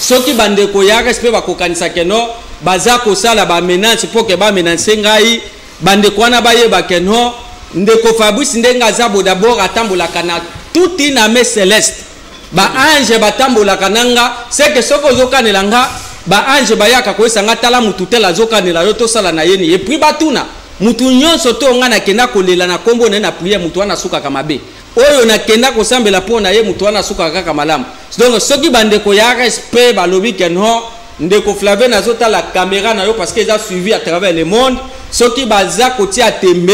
soki bandeko ya respect bakokanisa keno baza kosala ba menace pour que ba menacer ngai bandeko wana bayeba keno ndeko Fabrice ndenga za d'abord atambola kana tout iname céleste ba ange batambola kananga c'est que soko zokanela nga ba ange bayaka ko esanga tala mutu tela zokanela yo to sala na yeni et puis batuna mutu nyonso to nga na kenda kolela na kombo na prière mutu wana suka kama be oyo na kenda ko sambela pona ye mutu wana suka kaka malamu donc soki bandeko ya respect balobi keno ndeko Flavien azota la caméra na yo parce qu'ils a suivi à travers le monde soki baza kotia tembe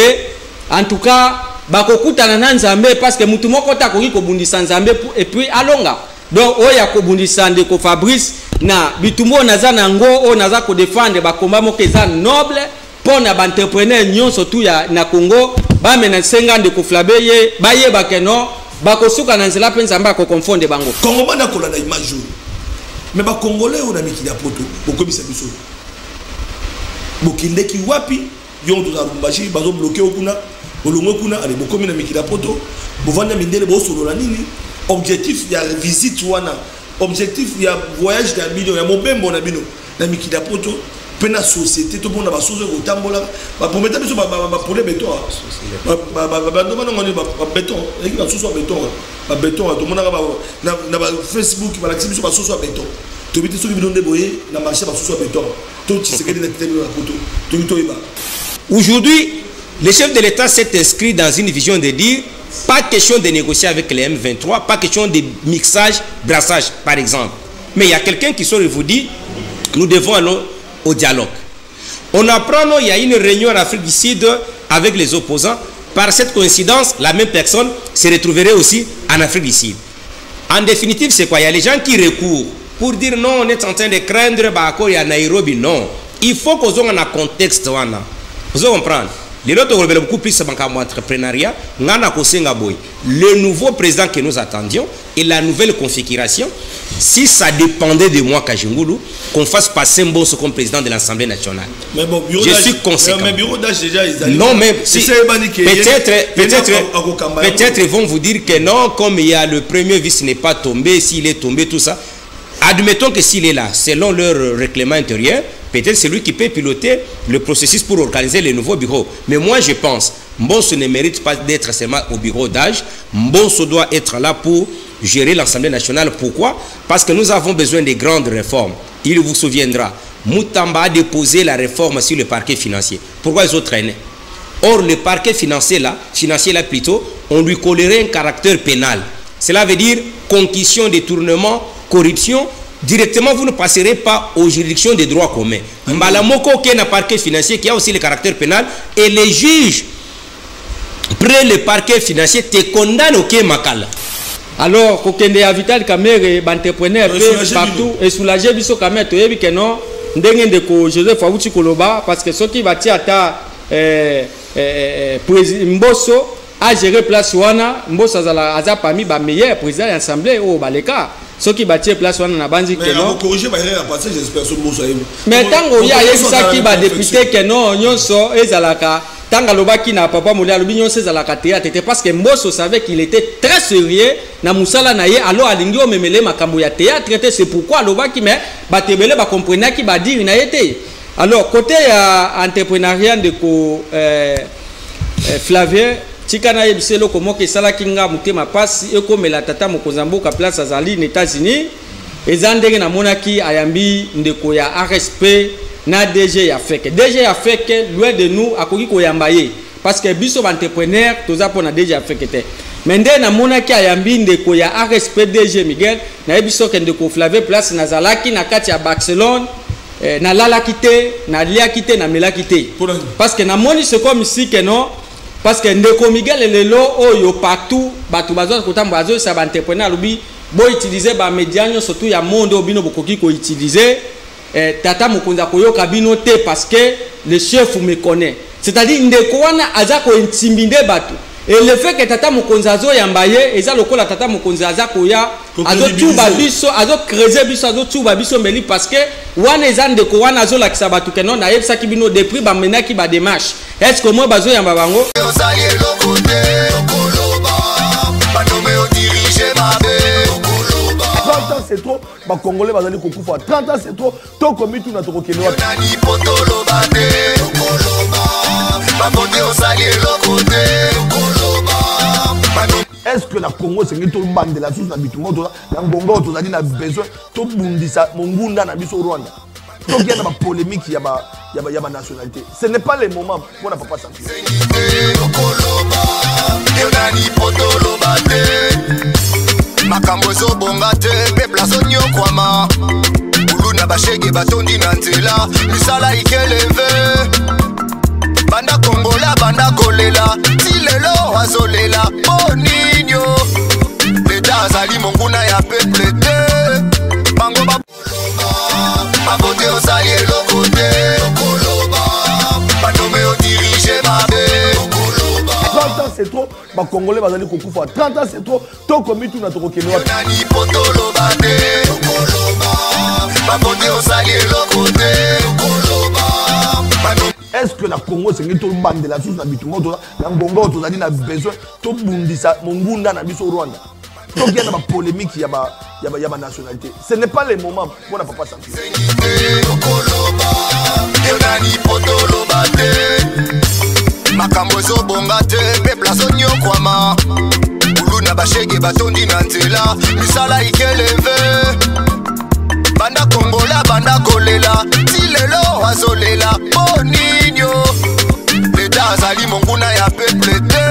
en tout cas bakokutana na nzambe parce que mutu moko ta koki kobundisa nzambe et puis alonga donc oya kobundisa ndeko Fabrice na bitumbo naza nango o naza ko défendre bakomba moko eza noble pona ba entrepreneur nyonso tu ya na Congo ba mena senga ndeko Flavien ye baye bakeno bakosuka na nzela penza mba ko confondre bango Congo bana kola na image mais ba congolais on a mis la poto bokomisa biso bokindeki wapi yon to za rumbashi bazo bloquer okuna bolongo kuna ale bokomi na mikila poto bovanda mindele bo solo la nini objectif ya visite wana objectif ya voyage ya bino ya mobembo na bino na mikila poto pena société to bona ba sozo ko tambola ba prometa biso ba pour béton ba demande ngoni ba béton et ba sozo béton to mona na ba Facebook ba la biso ba sozo béton to biti so bidon de boye na marché ba sozo béton to Tshisekedi na kitelo la poto to iba. Aujourd'hui, le chef de l'État s'est inscrit dans une vision de dire pas question de négocier avec les M23, pas question de mixage, brassage par exemple. Mais il y a quelqu'un qui sort et vous dit nous devons aller au dialogue. On apprend il y a une réunion en Afrique du Sud avec les opposants. Par cette coïncidence, la même personne se retrouverait aussi en Afrique du Sud. En définitive, c'est quoi? Il y a les gens qui recourent pour dire non, on est en train de craindre il y a Nairobi. Non. Il faut qu'on ait un contexte. Vous comprenez? Les autres ont beaucoup plus de entrepreneuriat. Le nouveau président que nous attendions et la nouvelle configuration, si ça dépendait de moi, Kajingulu, qu'on fasse passer Mbosso comme président de l'Assemblée nationale. Mais bon, je suis conséquent. Mais bureau d'âge déjà, non, mais si, peut-être ils vont vous dire que non, comme il y a le premier vice n'est pas tombé, s'il est tombé, tout ça. Admettons que s'il est là, selon leur règlement intérieur, peut-être c'est lui qui peut piloter le processus pour organiser les nouveaux bureaux. Mais moi, je pense, Mbosso ne mérite pas d'être seulement au bureau d'âge. Mbosso doit être là pour gérer l'Assemblée nationale. Pourquoi? Parce que nous avons besoin de grandes réformes. Il vous souviendra, Moutamba a déposé la réforme sur le parquet financier. Pourquoi ils ont traîné? Or, le parquet financier là plutôt, on lui collerait un caractère pénal. Cela veut dire concussion, détournement, corruption. Directement, vous ne passerez pas aux juridictions des droits communs. Mbalamoko qui est un parquet financier qui a aussi le caractère pénal et les juges près le parquet financier te condamnent au Quai Makala. Alors, kokende ya Vital Kamerhe entrepreneur partout et soulager biso Kamerhe to yebi que non ndenge ndeko Joseph Awuti Koloba parce que soki bati ata Mbosso a géré place wana Mbosso aza parmi ba meilleurs présidents de l'Assemblée au baleka. Ce qui bâtit place wana na banzi que non. Mais tango ya yebisa ki ba député que non nyonso ezalaka tanga lobaki na papa Mouli alobi nyonso ezalaka théâtre parce que Mbosso savait qu'il était très sérieux na musala na ye alors alingi o memele makambo ya théâtre c'est pourquoi lobaki mais batebele ba comprendre ki ba dire na yete. Alors côté entrepreneuriat de ko Flavien Tikana yebiselo komo ke sala kinga mutema pasi ekomela tata mokozamboka place azali aux États-Unis ezandenge na monaki ayambi ndeko ya RSP na DG ya feke loin de nous akoki koyamba ye parce que biso entrepreneur toza pona DG ya feke te mais nde na monaki ayambi ndeko ya RSP DG Miguel na yebiso ke ndeko Flavien place nazalaki na kati ya Barcelone na lalaki te na liaki te na melaki te parce que na moni c'est comme ici que non. Parce que ndeko Miguel lelo oyo partout batu bazo kotamba bazo sa ba entrepreneur lobi bo utiliser ba médias surtout ya monde obino bokoki ko utiliser tata mokonza koyoka bino te parce que le chef me connaît. C'est-à-dire ndeko wana aza ko intimider batu. Et le fait que tata mokonza zo yambaye eza lokola tata mokonza aza koya azo tuba biso azo creuser biso azo tuba biso meli parce que wana eza ndeko wana azo lakisa batu que non na yebisa ki bino depuis ba menaki ba démarche. Est-ce que moi bazo yamba bango c'est trop. Les Congolais, 30 ans, c'est trop. Tant qu'on met tout notre Kenya. Est-ce que la Congo c'est une bande de la sous habituellement dans Congo tu as dit besoin tout bundisa mongunda na biso Rwanda donc il y a une polémique il y a ma nationalité ce n'est pas le moment pour la papa santé makambo zo bongate peuple sonyo kwama uluna bashege batondi na nzela misala ikeleve banda kongola banda kolela tilelo azolela boninyo leta azali monguna ya peuple te bango babote osali elokote okoloba banome odirige mabe 30 ans c'est trop, les Congolais bazali kokufa 30 ans c'est trop, tant qu'on met tout notre Kenya. Est-ce que la Congo c'est une bande de la sous habituellement dans Congo tu as dit besoin tout bundisa mongunda na biso Rwanda. Donc il y a une polémique il y a ma nationalité. Ce n'est pas le moment pour la papa santé. makambo zo bongate peuple sonyo kwama uluna bashege batondi na nzela misala ikeleve banda kongola banda kolela tilelo azolela boninyo leta azali monguna ya peuple te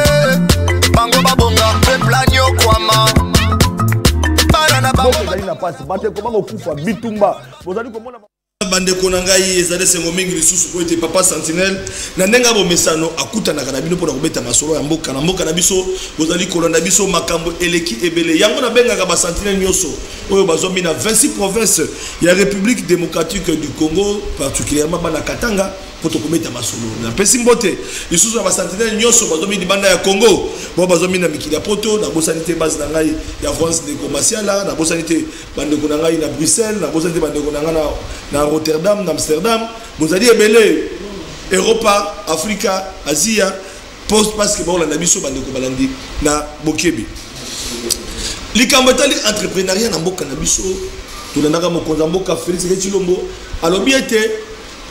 bango babonga peuple anyo kwama bana na bango bazali na passe bate comment okufa bitumba bozali komona bande konangai ezale sengo mingi lisusu ko ete papa sentinelle na ndenga bo mesano akutana kana bino pona kobeta masolo ya mboka na biso bozali kolanda biso makambo eleki ebele yango na benga ba sentinelle nyoso oyo bazomi na 26 provinces ya République démocratique du Congo particulièrement bana Katanga poto kometa masolo na pesi mbote lisusu ya ba sentinelle nyoso bazomi di banda ya Congo bo bazomi na mikili ya poto na bosanité base na ngai ya France de Commerciala na bosanité bande konangai na Bruxelles na bosanité bande konanga na Rotterdam, Amsterdam, vous allez ebele Europa, Africa, Asie, post parce que bon la nabiso bande ko balandi na bokebi. Likambetali entrepreneuriat na mboka nabiso, to nanga mokonza mboka Félix Tshilombo, alobi ete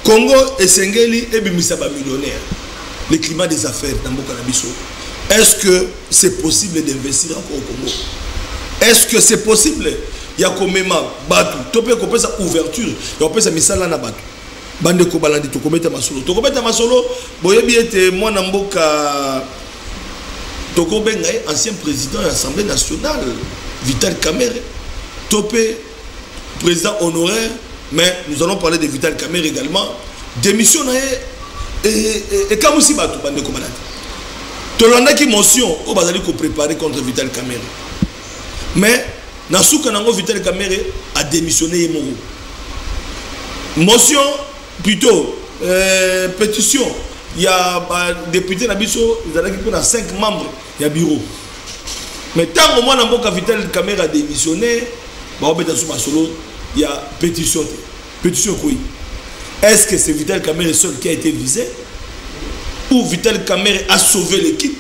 Congo esengeli ebimisa ba millionnaire. Le climat des affaires na mboka nabiso. Est-ce que c'est possible d'investir encore au Congo? Est-ce que c'est possible? Il y a comme même batu topé ko pesa ouverture ya pesa misala na batu bande ko balandi to kometa masolo to kometa masolo boyebi ete mwana mboka to ko benga ancien président de l'Assemblée nationale Vital Kamerhe topé président honoraire mais nous allons parler de Vital Kamerhe également démission na et comme si batu bande ko balandi to landa ki motion o bazali ko préparer contre Vital Kamerhe mais Nasuka Nango Vital Kamerhe a démissionné Yemoro. Motion, plutôt, pétition. Il y a député Nabiso, ils ont 5 membres, il y a bureau. Mais tant que moi, Vital Kamerhe a démissionné, il y a pétition. Pétition quoi? Est-ce que c'est Vital Kamerhe seul qui a été visé? Ou Vital Kamerhe a sauvé l'équipe?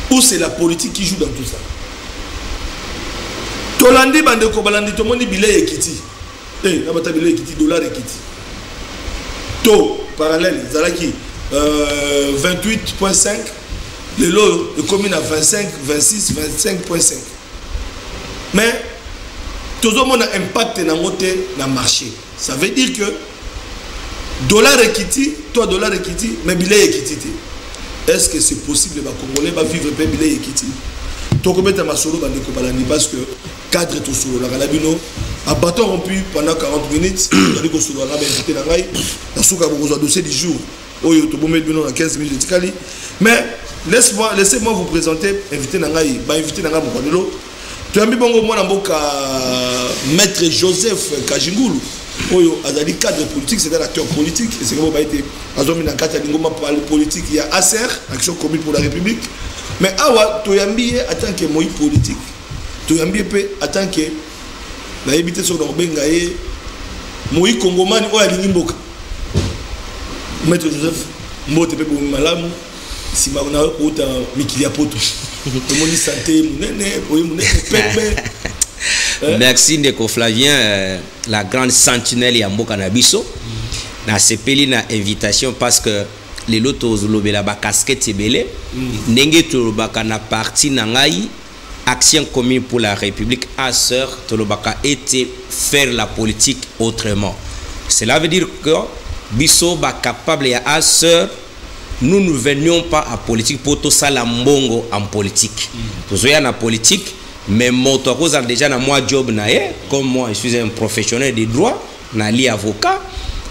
Ou c'est la politique qui joue dans tout ça? Tolandi bande ko balandi to moni billet ekiti na bata billet ekiti dollar ekiti to parallèle zalaki 28.5 le lot est commis à 25 26 25.5 mais tout le monde a impact na moté na marché ça veut dire que dollar ekiti toi dollar ekiti mais billet ekiti est-ce que c'est possible ba congolais va vivre pe billet ekiti to ko beta masolo bande ko balandi parce que cadre tout solo la galabino à bâton rompu pendant 40 minutes on dit que solo la invité na ngai na souka bozo dossier du jour oyo to bomé bino na 15 minutes de tikali mais laissez-moi vous présenter invité na ngai ba invité na ngai mokondelo to ambi bongo mwana mboka maître Joseph Kajingulu oyo azali cadre politique c'est un acteur politique et c'est comme ba été azomi na kata ngoma politique il y a ACR action commune pour la République mais awa to yambi en tant que moi politique to yambi pe en tant que na ebité sur dans benga ye moi congomani o alingi mboka maître Joseph mbote pe bo malamu sima na ko uta mikili ya poto to moni santé munene oyo munene pepe Merci Ndeko Flavien, la grande sentinelle ya mboka na biso. Na sepeli na invitation parce que les lotos lobela ba casquette ebele. Ndenge to baka na parti na ngai Action commune pour la République à sœur Tolobaka était faire la politique autrement. Cela veut dire que biso ba capable ya à sœur nous ne venions pas à politique pour tout ça la mbongo en politique. Tous en politique mais moto cause déjà na moi job na comme moi je suis un professionnel de droit na li avocat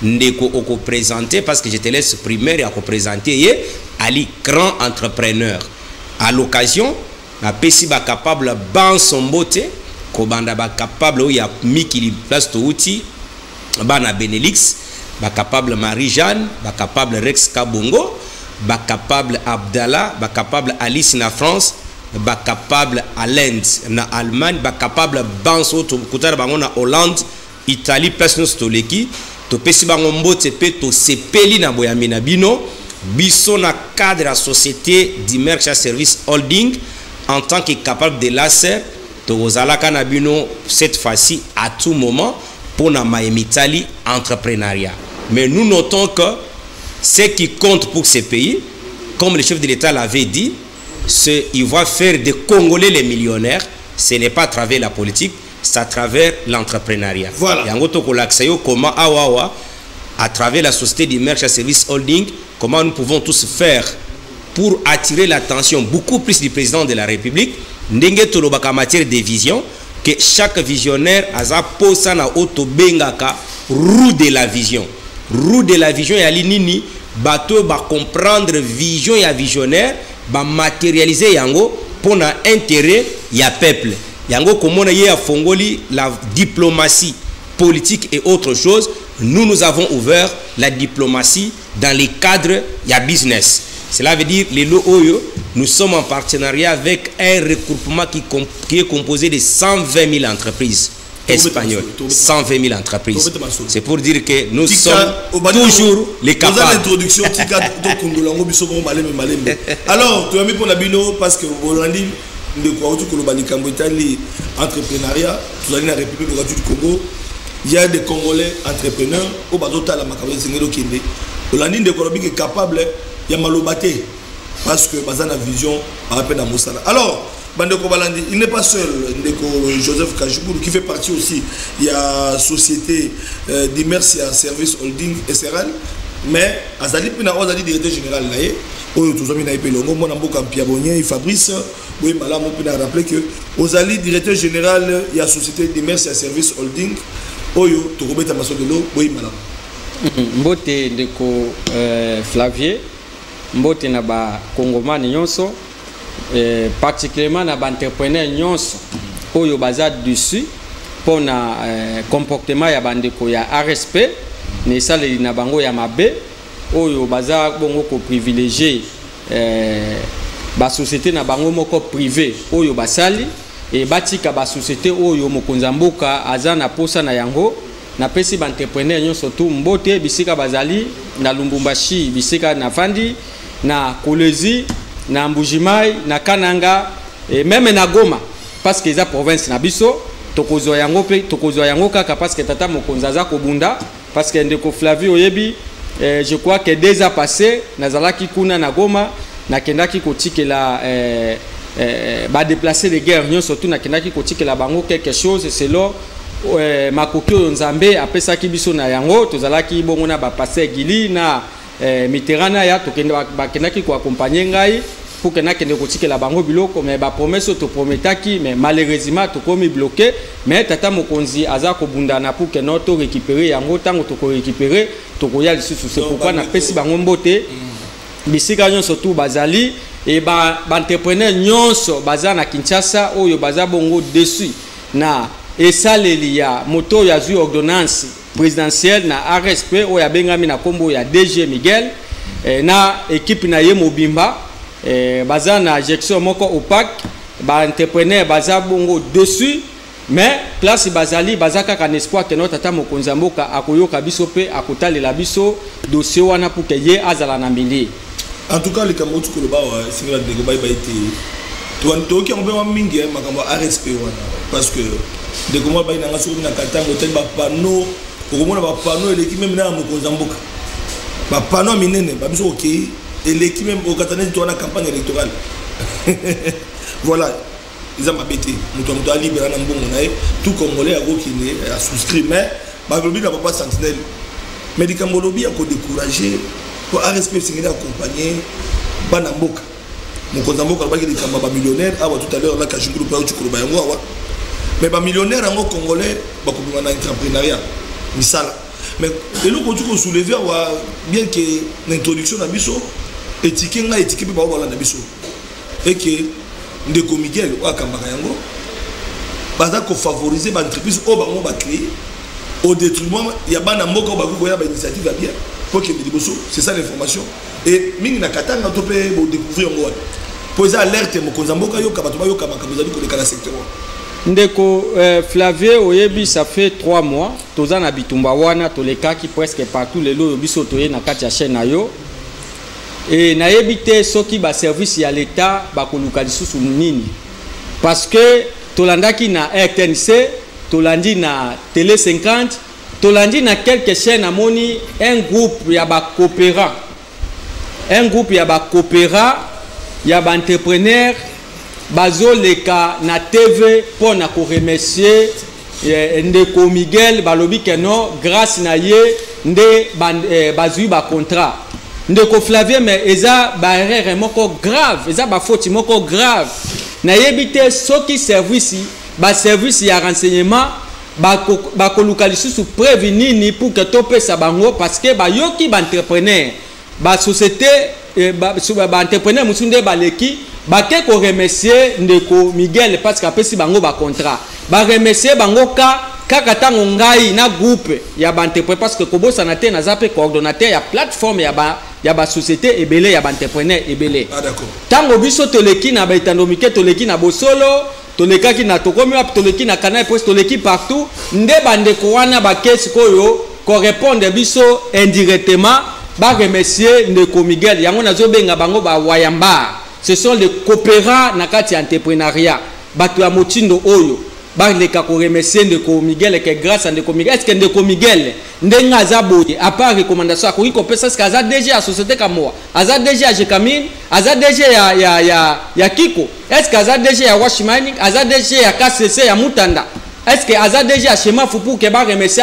ndeko oko présenter parce que je te laisse primaire à représenter ali grand entrepreneur à l'occasion na pesi ba capable ban son beauté ko banda ba capable ou ya mikili place to outil bana Benelix ba capable Marie-Jeanne ba capable Rex Kabongo ba capable Abdallah ba capable Alice na France ba capable Alain na Allemagne ba capable banso to kutara bango na Hollande Italie place no stoleki to pesi bango mbote pe to sepeli na boyami na bino biso na cadre la société d'Immersia Service Holding en tant que capable de laser to ozalaka na bino cette fois-ci à tout moment pour na Maïmitali entrepreneuriat. Mais nous notons que ce qui compte pour ces pays, comme le chef de l'État l'avait dit, c'est il va faire des Congolais les millionnaires. Ce n'est pas à travers la politique, c'est à travers l'entrepreneuriat. Voilà. Comment à travers la société d'Immersia Service Holding, comment nous pouvons tous faire pour attirer l'attention beaucoup plus du président de la République, ndenge tolobaka matière de vision, que chaque visionnaire a posé na auto bengaka roue de la vision. Roue de la vision ya linini bato ba comprendre vision ya visionnaire ba matérialiser yango pour na intérêt ya peuple. Yango komona ye a fongoli la diplomatie politique et autre chose. Nous avons ouvert la diplomatie dans les cadres ya business. Cela veut dire les Oyo, nous sommes en partenariat avec un regroupement qui est composé de 120 000 entreprises espagnoles. 120 000 entreprises. C'est pour dire que nous sommes toujours les capables. Alors, tu as mis pour la bino parce que Rolandi, de quoi tu entrepreneuriat, tu as dit la République du Congo, il y a des Congolais entrepreneurs au bateau la Macabé Singelo Kinde. Rolandi de Colombie est capable. Il y a Malobaté parce que Bazana Vision a rappelé à Moussala. Alors, Bandeko Balandi, il n'est pas seul. Joseph Kajoubou qui fait partie aussi. Il y a société d'Immersia Service Holding SRL. Mais Azali Pina Ozali directeur général là. Oyo tuzami na ipelongo mona mboka Piabonien Fabrice oui malamu Pina rappeler que Ozali directeur général il y a société d'Immersia Service Holding. Oyo tokobeta masodelo oui malamu. Mbote ndeko Flavier mbote na ba Congomani nyonso particulièrement na ba entrepreneur nyonso oyo baza dessus pour na comportement ya bandeko ya RSP ne sale na bango ya mabe oyo baza bongo ko privilégier ba société na bango moko privé oyo basali et batika ba société oyo mokonza mboka aza na posa na yango na pesi ba entrepreneur nyonso tu mbote bisika bazali na Lumbumbashi bisika na Fandi na Kolezi na Mbujimai na Kananga et même na Goma parce que eza province na biso tokozwa yango kaka parce que tata mokonza za kobunda parce que ndeko Flavie oyebi je crois que 2 ans passés nazalaki kuna na Goma na kendaki kotikela ba déplacer les guerres nyonso surtout na kendaki kotikela bango quelque chose selon makoki oyo Nzambe apesaki biso na yango tozalaki bongo na ba passer Gili na Mitterrand ya tokende bakendaki ko accompagner ngai pour que na kende kotikela bango biloko mais ba promesse to prometaki mais malheureusement to komi bloqué mais tata mokonzi aza ko bundana pour que noto récupérer yango tango to ko récupérer to ko ya lisusu c'est pourquoi na pesi bango mbote bisika nyonso tu bazali et ba entrepreneur nyonso baza na Kinshasa oyo baza bongo dessus na esaleli ya moto ya zui ordonnance présidentielle na RSP oyo abengami na kombo ya DG Miguel na équipe na ye mobimba baza na injection moko opaque ba entrepreneur baza bongo dessus mais place bazali bazaka ka espoir que notre tata mokonza mboka akoyoka biso pe akotalela biso dossier wana pour que ye azala na mbili. En tout cas, les Camerounais qui ont été toki on peut mingi makambo RSP wana parce que de comment ba ina ngaso na katango tel ba panneau ko mona ba panneau l'équipe même na mokonza mboka ba panneau minene ba biso OK et l'équipe même au katane to na campagne électorale voilà ils ont mabété muto ali libérer na mbongo na tout congolais a kokine a souscrit mais ba lobi na papa sentinelle médicament lobi a ko décourager pour RSP c'est accompagner bana mboka mokonza mboka ba ki ba millionnaire ah tout à l'heure là kashunguru pa tu koloba yango wa mais ba millionnaire en congolais ba ko na entrepreneuriat misala mais et le côté qu'on soulever bien que l'introduction na biso étiquette nga étiquette ba wala na biso et que ndeko Miguel wa kambaka yango baza ko favoriser ba entreprise o ba mo ba créer au détriment ya bana mboka ba ko ya ba initiative ya bien pour que liboso c'est ça l'information et mingi na katanga to pe bo découvrir ngo poser alerte mokonza mboka yo ka bato ba yo ka makambo ko de secteur ndeko Flavier oyebi ça fait 3 mois toza na bitumba wana toleka ki presque partout les loyo biso toye na kati ya chaîne na yo et na yebite soki ba service ya l'état ba koluka lisusu nini parce que tolandaki na RTNC tolandi na Télé 50 tolandi na quelques chaînes amoni un groupe ya ba coopérant ya ba entrepreneur bazo leka na TV pour na ko remercier ndeko Miguel balobi keno grâce na ye nde bazui ba contrat ndeko Flavier mais eza ba erreur moko grave eza ba faute moko grave na yebite soki service ya renseignement ba koluka lisusu prévenir ni pour que topesa bango parce que ba yoki ba entrepreneur ba société ba entrepreneur musunde baleki ba ke ko remercier ndeko Miguel parce que apesi bango ba contrat ba remercier bango kaka tango ngai na groupe ya ba entrepreneur parce que kobosa na te na zape coordonnateur ya plateforme ya ba société ebele ya ba entrepreneur ebele ah d'accord tango biso toleki na ba itandomike toleki na bosolo tolekaki na tokomi ap toleki na Canal Presse toleki partout nde bandeko wana ba kesi koyo correspondre biso indirectement ba remercier ndeko Miguel yango nazo benga bango ba wayamba ce sont les coopérants na kati entrepreneuriat bato ya motindo oyo ba leka ko remercier ndeko Miguel que grâce à ndeko Miguel est-ce que ndeko Miguel ndenga azaboye à part recommandation akoki ko pesa ska za DG à société kamoa aza DG à Jekamine aza DG ya Kiko est-ce que aza DG ya Wash Mining aza DG ya KCC ya Mutanda est-ce que aza DG à Shema Fupu ke ba remercier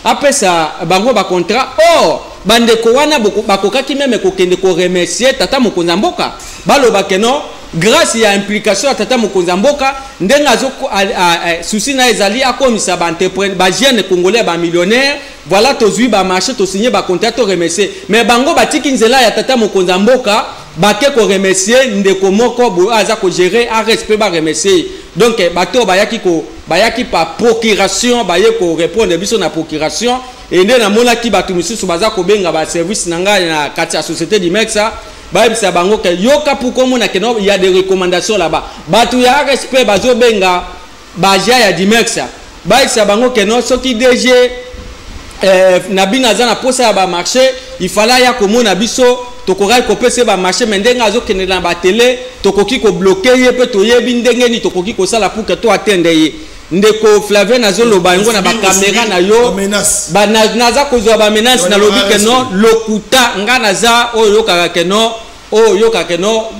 apesa bango ba contrat oh bandeko wana bakokaki même kokende ko remercier tata mokonza mboka baloba keno grâce à implication tata mokonza mboka ndenga zo souci na ezali akomisa ba entrepreneur ba jeune congolais ba millionnaire voilà tozui ba marché to signer ba contrat to remercier mais bango batiki nzela ya tata mokonza mboka bake ko remercier ndeko moko bo aza ko gérer a respect ba remercier donc bato bayaki pa procuration baye ko répondre biso na procuration et nde na mona ki batu misusu baza ko benga ba service nanga na kati ya société du Mexa ba bisa bango ke yoka pour comme na keno il y a des recommandations là-bas batu ya respect bazo benga baja ya du Mexa ba bisa bango keno soki DG na bina za na posa ya ba marché il fallait ya komona biso tokorai ko pese ba marché mendenga azo kenela ba télé tokoki ko bloquer ye pe to yebi ndenge ni tokoki ko sala pour que to atteindre ye ndeko Flavien nazolo ba ngo na ba caméra na yo ba naza ko zo ba menace na lobi ke no lokuta ngana za oyo kaka ke no oyo kaka ke no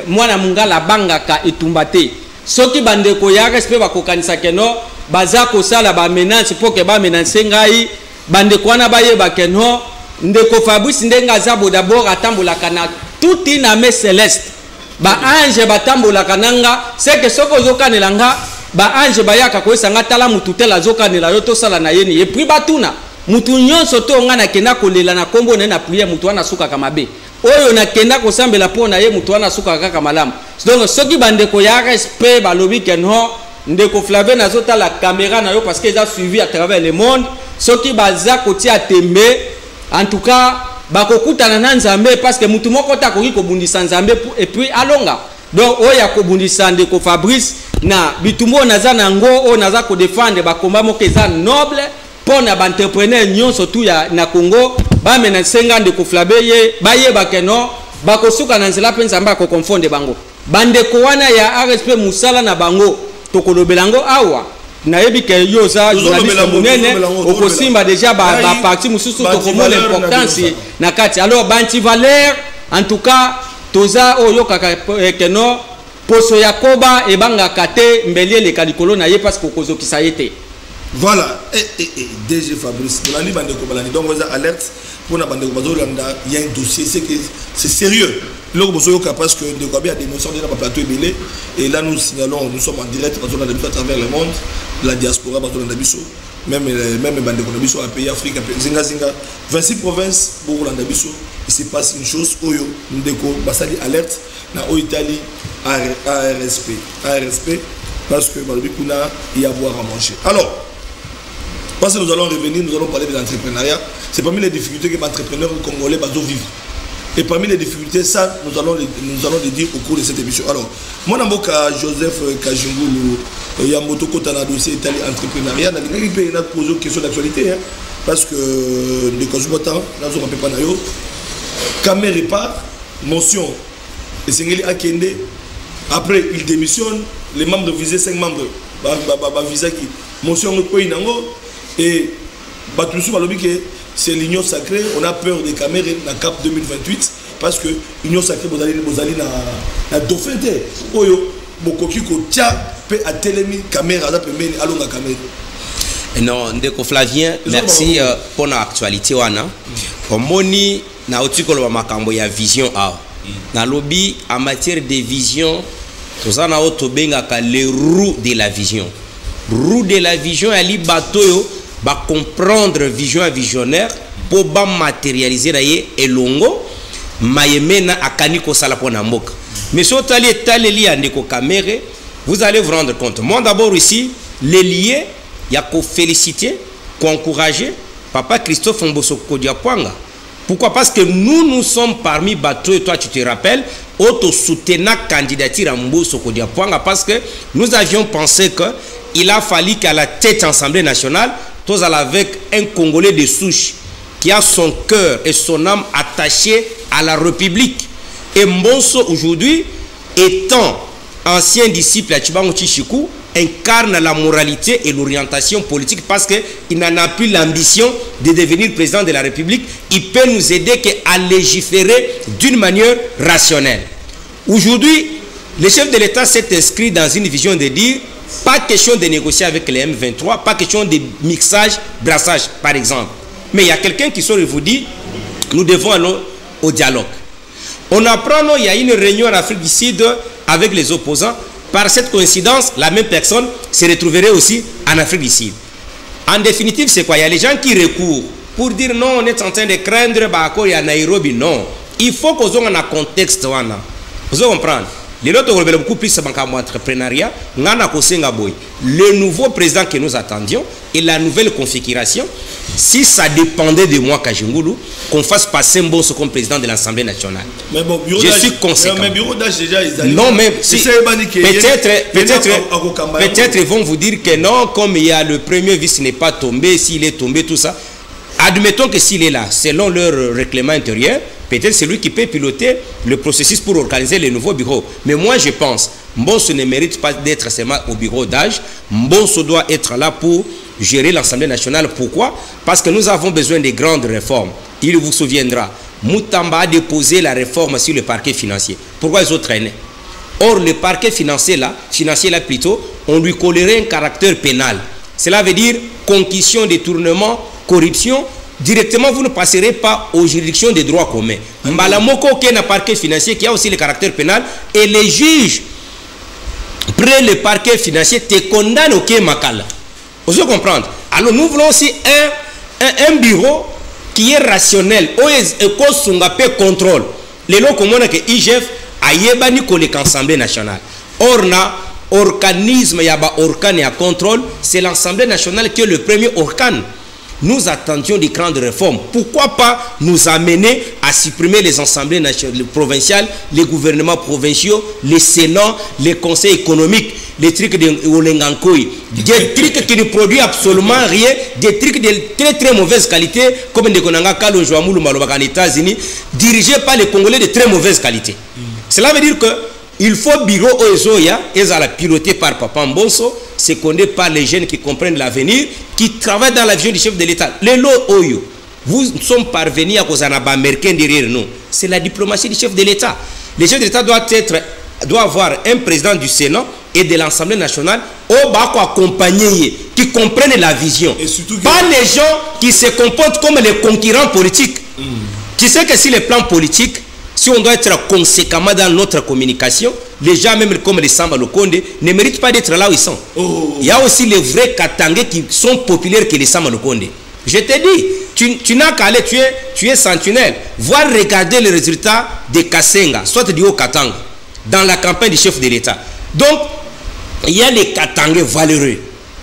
mwana mungala bangaka etumbate soki bandeko ya respect ba kokanisa ke no baza ko sala ba menace pour que ba menace ngai bandeko wana ba yeba ke no ndeko Fabrice ndenga zabo d'abord atambola kana tout iname céleste ba ange batambola kananga c'est que soko zokanela nga ba ange bayaka ko esanga tala mutu tela zokanela yo to sala na yeni et puis batuna mutu nyonso to nga na kenda kolela na kombo na prière mutu wana suka kama be oyo na kenda ko sambela pona ye mutu wana suka kaka malamu donc soki bandeko ya respect balobi kenho ndeko Flavien azota la caméra na yo parce que ils a suivi à travers le monde soki baza kotia tembe en tout cas bakokutana na nzambe parce que mutu moko ta koki ko bundisa nzambe et puis alonga donc oya ko bundisa ndeko Fabrice na bitumbo naza nango o naza ko défendre ba komba moko eza noble pona ba entrepreneur nyonso tu ya na Congo ba mena senga ndeko Flavien ye ba ye ba keno ba kosuka na nzela penza mba ko confondre bango bandeko wana ya RSP musala na bango tokolobelango awa nayebi ke yo za journaliste munene okosimba déjà ba parti mususu tokomo l'importance na kati. Alors banti valeur en tout cas toza oyo kaka keno poso yakoba ebanga kate mbelie le kalikolo na ye parce que kozokisa yete. Voilà, DG Fabrice, donc vous avez alerte pour la bande de il y a un dossier, c'est sérieux. Là, vous avez parce que de quoi bien des notions dans le plateau belé et là nous signalons, nous sommes en direct parce qu'on a à travers le monde, la diaspora parce qu'on a biso, même bande de biso à pays Afrique, zinga 26 provinces pour l'andabiso, il se passe une chose oyo ndeko basali alerte na o Italie ARSP parce que Balbikuna il y a à boire à manger. Alors parce que nous allons revenir, nous allons parler de l'entrepreneuriat. C'est parmi les difficultés que les entrepreneurs congolais vivent. Et parmi les difficultés, ça, nous allons le dire au cours de cette émission. Alors, mon ami Joseph Kajungulu, Yamoto Kotana dossier Italie entrepreneuriat, il a posé une question d'actualité. Parce que les consommateurs, nous avons pas nayo. Kamere part, motion, et Sengeli Akende. Après, il démissionne, les membres visés, 5 membres, visa qui motion le pays nango. Et c'est l'union sacrée, on a peur des caméras dans CAP 2028 parce que l'union sacrée, vous allez dans dauphin. Oyo, bokoki ko tia pe a telemi caméra za pembeni alonga caméra. Non, ndeko Flavien, merci pour l'actualité wana. Omoni na otikolo makambo ya vision a. Na lobby en matière de vision, tout ça na otobenga ka les roues de la vision. Roue de la vision ali bateau ba comprendre vision à visionnaire pour ba matérialiser raye elongo mayemena akaniko sala pona mboka. Mais si vous allez taleli andeko caméra, vous allez vous rendre compte. Moi d'abord ici les liés, il y a qu'au féliciter, qu'encourager papa Christophe Mboso Kodiapwanga. Pourquoi? Parce que nous sommes parmi bateaux et toi tu te rappelles auto soutenant candidature à Mboso Kodiapwanga parce que nous avions pensé que il a fallu qu'à la tête de l'Assemblée nationale, tous avec un Congolais de souche qui a son cœur et son âme attachés à la République. Et Mbonso aujourd'hui, étant ancien disciple à Tchibango Chichikou, incarne la moralité et l'orientation politique parce qu'il n'en a plus l'ambition de devenir président de la République. Il peut nous aider à légiférer d'une manière rationnelle. Aujourd'hui, le chef de l'État s'est inscrit dans une vision de dire pas question de négocier avec les M23, pas question de mixage, brassage, par exemple. Mais il y a quelqu'un qui sort et vous dit, nous devons aller au dialogue. On apprend qu'il y a une réunion en Afrique du Sud avec les opposants. Par cette coïncidence, la même personne se retrouverait aussi en Afrique du Sud. En définitive, c'est quoi? Il y a les gens qui recourent pour dire non, on est en train de craindre Bako et à Nairobi. Non. Il faut qu'on ait un contexte. Vous comprenez? Le nouveau président que nous attendions et la nouvelle configuration, si ça dépendait de moi, Kajungulu, qu'on fasse passer Mbonso comme président de l'Assemblée nationale. Mais bon, je suis conséquent. Mais non, mais si, peut-être ils vont vous dire que non, comme il y a le premier vice n'est pas tombé, s'il est tombé, tout ça. Admettons que s'il est là, selon leur règlement intérieur, peut-être c'est lui qui peut piloter le processus pour organiser les nouveaux bureaux. Mais moi, je pense, Mbonso ne mérite pas d'être seulement au bureau d'âge. Mbonso doit être là pour gérer l'Assemblée nationale. Pourquoi? Parce que nous avons besoin de grandes réformes. Il vous souviendra, Moutamba a déposé la réforme sur le parquet financier. Pourquoi ils ont traîné? Or, le parquet financier là plutôt, on lui collerait un caractère pénal. Cela veut dire concussion, détournement, corruption. Directement, vous ne passerez pas aux juridictions des droits communs. Mbalamoko qui est un parquet financier qui a aussi le caractère pénal et les juges près le parquet financier te condamnent au Quai Makala. Vous pouvez comprendre? Alors nous voulons aussi un bureau qui est rationnel. Où contrôle. Les lois comme on a que IGF a yébani collé l'Assemblée nationale. Or, na organisme yaba organe et à contrôle, c'est l'Assemblée nationale qui est le premier organe. Nous attendions des grandes réformes. Pourquoi pas nous amener à supprimer les assemblées nationales, provinciales, les gouvernements provinciaux, les sénats, les conseils économiques, les trucs de Olengankoi, des trucs qui ne produisent absolument rien, des trucs de très très mauvaise qualité, comme les Konanga Kalo Joamoulou Malobakan aux États-Unis, dirigés par les Congolais de très mauvaise qualité. Cela veut dire que il faut bureau Ozoya, ils sont piloté par Papa Mbonso, secondé par les jeunes qui comprennent l'avenir, qui travaillent dans la vision du chef de l'État. Les lots Oyo, vous sommes parvenus à cause d'un américain derrière nous. C'est la diplomatie du chef de l'État. Le chef de l'État doit avoir un président du Sénat et de l'Assemblée nationale qui comprennent la vision. Et surtout pas les gens qui se comportent comme les concurrents politiques. Tu sais que si les plans politiques, si on doit être conséquemment dans notre communication, les gens même comme les Samba Lokonde ne méritent pas d'être là où ils sont. Il y a aussi les vrais Katangais qui sont populaires que les Samba Lokonde. Je te dis, tu n'as qu'à aller, tu es sentinelle. Voir regarder les résultats de Kasenga, soit du Haut-Katanga, dans la campagne du chef de l'État. Donc, il y a les Katangais valeureux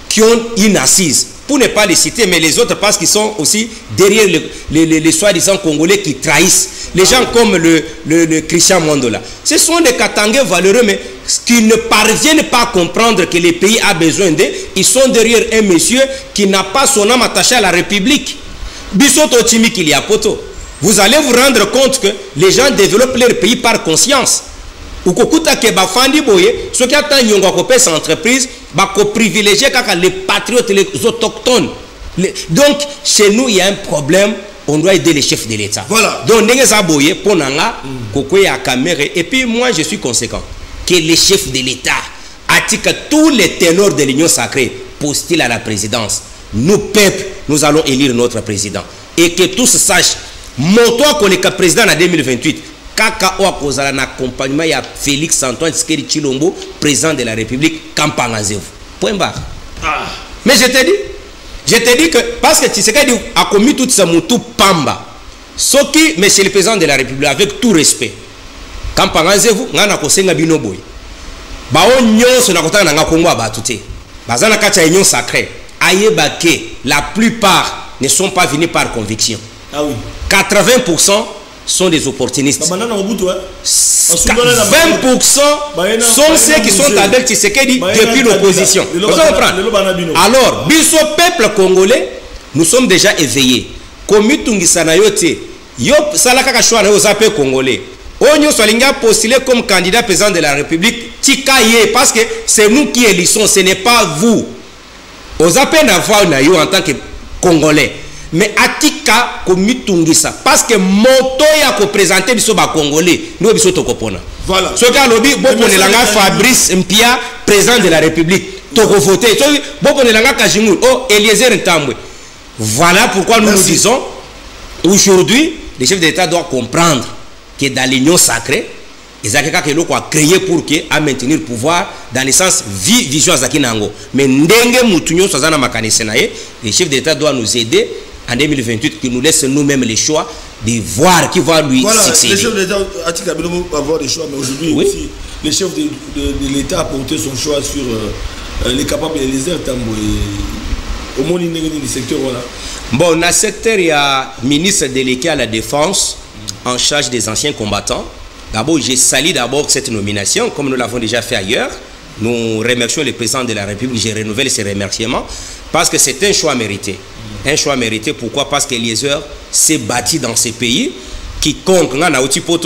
qui ont une assise. Pour ne pas les citer, mais les autres parce qu'ils sont aussi derrière les soi-disant Congolais qui trahissent. Les gens comme le Christian Mondola. Ce sont des Katangais valeureux, mais qui ne parviennent pas à comprendre que le pays a besoin d'eux. Ils sont derrière un monsieur qui n'a pas son âme attachée à la République. Bisoto Timi Kiliapoto. Vous allez vous rendre compte que les gens développent leur pays par conscience. Ou kokuta ke bafandi boye, ceux qui attendent yon kopé cette entreprise, ba ko privilégier kaka les patriotes, les autochtones. Donc chez nous il y a un problème, on doit aider les chefs de l'État. Voilà. Donc ndenge boye ponanga kokoye à caméra et puis moi je suis conséquent que les chefs de l'État ainsi que tous les ténors de l'Union sacrée postulent à la présidence. Nous peuple, nous allons élire notre président et que tous sachent mon toi qu'on est président en 2028. Kaka o akozala na accompagnement ya Félix Antoine Tshisekedi Tshilombo, président de la République, Kampangazev. Point barre. Mais je te dis que parce que Tshisekedi a commis tout ce moutou pamba. Ce qui, monsieur le président de la République, avec tout respect, Kampangazev, ngana kosenga bino boy. Ba o nyonso na kotana nga Kongo abatute. Bazana kacha union sacrée. Ayebake, la plupart ne sont pas venus par conviction. Ah oui. 80% sont des opportunistes. 20% sont ceux qui sont avec Tshisekedi depuis l'opposition. Alors, biso peuple congolais, nous sommes déjà éveillés. Komitungisana yote, yo salaka kashwa na ozape congolais. Onyo Solinga postulé comme candidat président de la République, tikaye parce que c'est nous qui élissons, ce n'est pas vous. Ozape na voix na yo en tant que congolais. Mais atika komitungisa parce que moto ya ko présenter biso ba congolais nous biso to kopona voilà ce cas lobi boponelanga Fabrice Mpia président de la République to ko voter so boponelanga Kajimou oh Eliezer Ntambwe. Voilà pourquoi nous nous disons aujourd'hui les chefs d'État doivent comprendre que dans l'union sacrée ils ont créé pour que à maintenir le pouvoir dans le sens vision zakinango mais ndenge mutunyo sazana makanise nae les chefs d'État doivent nous aider en 2028 qui nous laisse nous-mêmes les choix de voir qui va lui succéder. Les chefs de l'État vont avoir des choix, mais aujourd'hui oui. Aussi, les chefs de l'État a porté son choix sur les capables de les Tambo et au moins du secteur. Voilà. Bon, dans le secteur, il y a ministre délégué à la Défense en charge des anciens combattants. D'abord, j'ai salué d'abord cette nomination, comme nous l'avons déjà fait ailleurs. Nous remercions le président de la République, je renouvelle ses remerciements, parce que c'est un choix mérité. Un choix mérité, pourquoi? Parce qu'Eliezer s'est bâti dans ces pays. Quiconque,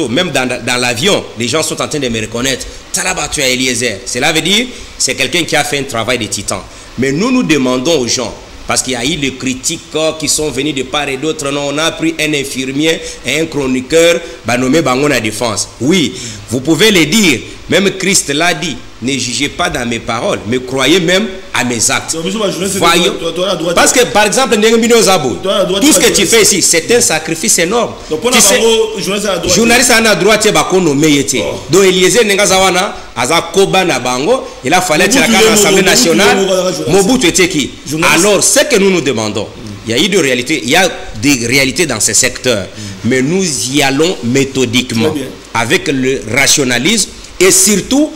même dans l'avion, les gens sont en train de me reconnaître. Talaba, tu as Eliezer. Cela veut dire c'est quelqu'un qui a fait un travail de titan. Mais nous demandons aux gens, parce qu'il y a eu des critiques qui sont venus de part et d'autre. Non, on a pris un infirmier et un chroniqueur nommé Bango la Défense. Oui, vous pouvez le dire. Même Christ l'a dit. Ne jugez pas dans mes paroles, mais croyez même à mes actes. Voyons. Parce que par exemple, tout ce que tu fais ici, c'est un sacrifice énorme. Tu sais, journaliste a un droit de nommer. Donc Eliezer Nengazawana, Azakoba Nabango, il a fallu être à l'Assemblée nationale. Mobutu était qui? Alors, ce que nous nous demandons, il y a eu des réalités, il y a des réalités dans ce secteur, mais nous y allons méthodiquement, avec le rationalisme et surtout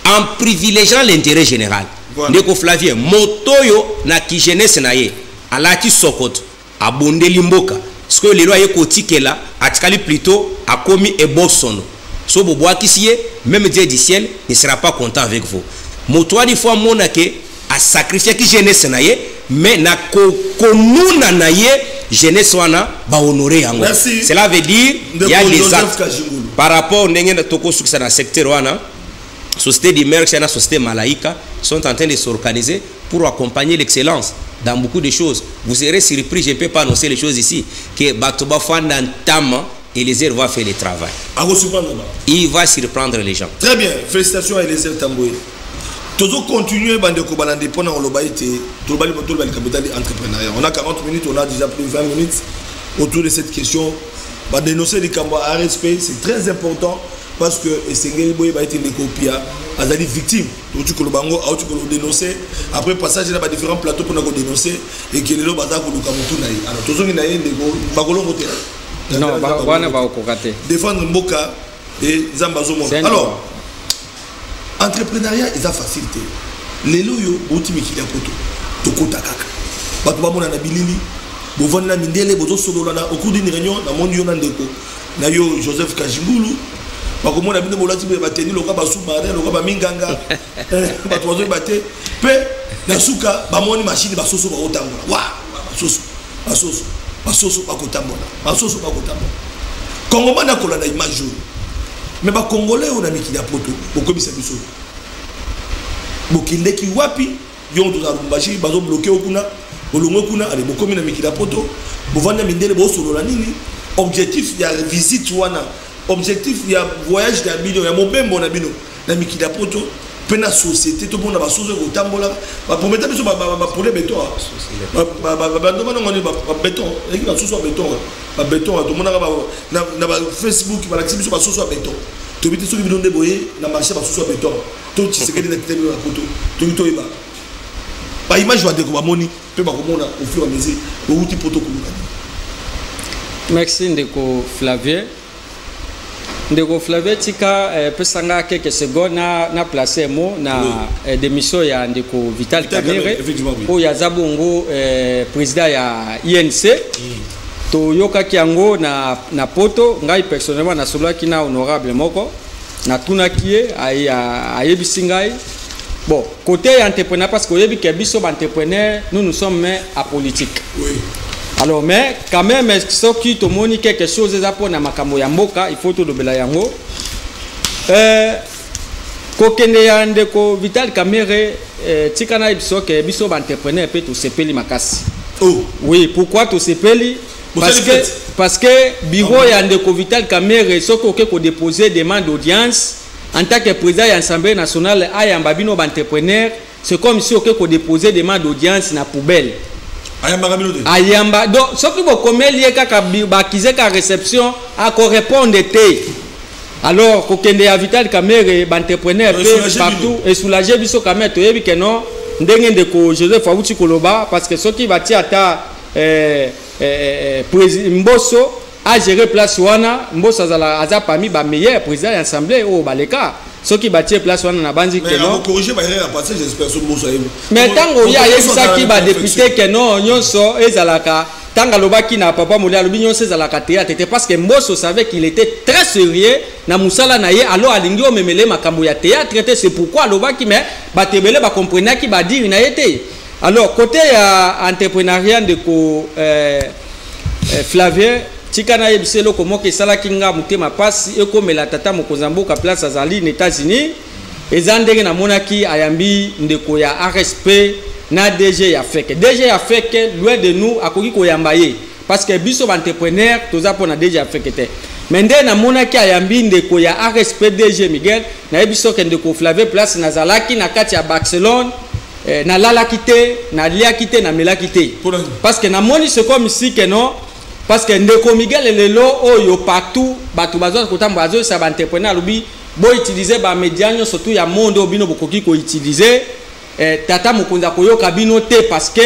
en privilégiant l'intérêt général. Ndeko Flavien, motoyo na ki jeunesse na ye, alati Sokoto, abonde limboka. Ce que les lois kotikela, atikali plutôt a commis et bosono. So boboa kisiye, même Dieu du ciel ne sera pas content avec vous. Motoa di fois monake a sacrifié ki jeunesse na ye, mais na komuna na ye jeunesse wana ba honorer yango. Cela veut dire il y a les actes par rapport ndenge toko sukisa na secteur wana. société d'Imerx et la société Malaika sont en train de s'organiser pour accompagner l'excellence dans beaucoup de choses. Vous serez surpris, je ne peux pas annoncer les choses ici, que Batoba Fandantama et les va faire le travail. Il va surprendre les gens. Très bien, félicitations à Eliezer Tamboué. Toujours continuer Bandeko Balande pendant l'Obaïté, tout le capital entrepreneuriat. On a 40 minutes, on a déjà plus de 20 minutes autour de cette question. Dénoncer les cambouis à respect, c'est très important parce que Sengel Boy va être une copie à la victime. Donc tu peux le dénoncer. Après passage, il y a différents plateaux pour nous dénoncer et que les gens vont nous camoufler. Alors toujours il y a des bagolons côté. Non, défendre Mboka et Zambazo. Alors, entrepreneuriat, ils ont facilité. Les lois, ils ont été mis à côté. Tout côté à caca. Batu bamona na bilili. Bovon na mindele, bozo solo na au cours d'une réunion, na mon yon ndeko. Na yo Joseph Kajimboulou. Bakomona bino bolati be bateni loka ba sous-marin, loka ba minganga. Batu bozo baté. Pe na suka ba moni machine ba soso ba otambola. Wa, soso. Ba soso. Basoso bakotambola basoso bakotambola Congo bana kolanda image mais ba congolais on a mikili ya poto bokomisa biso bokindeki wapi yo to za lumbashi bazo bloquer okuna bolongo kuna ale bokomi na mikili ya poto bovanda mindele bo solo la nini objectif ya visite wana objectif ya voyage ya bino ya mobembo na bino na mikili ya poto pena société tout le monde va soso kotambola ba promettre biso ba pour les béton ba ndoma ngoni ba béton et qui va soso béton ba béton tout le monde na Facebook ba l'activité biso ba soso béton to biti so bidon de boyer na marché ba soso béton to Tshisekedi na kitelo na poto to iba ba image va de ko ba moni pe ba ko mona au fur et à mesure au outil poto ko. Merci Ndeko Flavien. Ndeko Flavien tika pesanga quelques secondes na placer mo na démission ya Ndeko Vital Kamerhe o ya zabongo président ya INC to yoka kiango na poto ngai personnellement na solo ki na honorable moko na tunakie ayebisi ngai bon côté entrepreneur parce que yebi ke biso entrepreneur nous sommes apolitiques. Oui. Alors, mais quand même, ce qui te montre quelque chose, na makambo ya mboka, il faut tout le bela yango. Kokende ya Ndeko Vital Kamerhe, tikana biso ke biso entrepreneur peut tout sepeli makasi. Oh. Oui, pourquoi tout sepeli? Parce que bureau ya Ndeko Vital Kamerhe, ce qu'on déposer demande d'audience en tant que président de l'Assemblée nationale, ayamba bino entrepreneur, c'est comme si on déposer demande d'audience na poubelle. Ayamba donc ce qui vous commet lié kaka bakize ka réception à correspondre té alors kokende ya Vital Kamerhe entrepreneur partout et soulager biso Kamerhe to yebi que non ndenge ndeko Joseph Awuti Koloba parce que ce qui va ti ata président Mbosso a géré place wana Mbosso aza parmi ba meilleur président de l'Assemblée au baleka ce qui bâtit place wana na banzi que non corriger ba erreur passé j'espère ce Mbosso ayebi mais tango ya yebisa ki ba député que non nyonso ezalaka tanga lobaki na papa molia lobi nyonso ezalaka théâtre parce que Mbosso savait qu'il était très sérieux na musala na ye alors alingi o memele makambo ya théâtre c'est pourquoi lobaki mais ba tebele ba comprendre ki ba dire na yete alors côté entrepreneuriat de ko Flavien tikana yebiselo komo ke sala kinga mutema pasi ekomela tata mokozamboka place azali na États-Unis ezandenge na monaki ayambi ndeko ya RSP na DG ya feke DG ya feke loin de nous akoki koyamba ye parce que biso entrepreneur toza pona DG ya feke te mais nde na monaki ayambi ndeko ya RSP DG Miguel na yebiso ke ndeko Flavien place nazalaki na kati ya Barcelone na lalaki te na liaki te na melaki te parce que na moni c'est comme ici que non parce que ndeko Miguel lelo oyo partout batu bazo kotamba bazo sa entrepreneur lubi bo utiliser ba médias surtout ya monde obino bokoki ko utiliser tata mokonza koyoka bino te parce que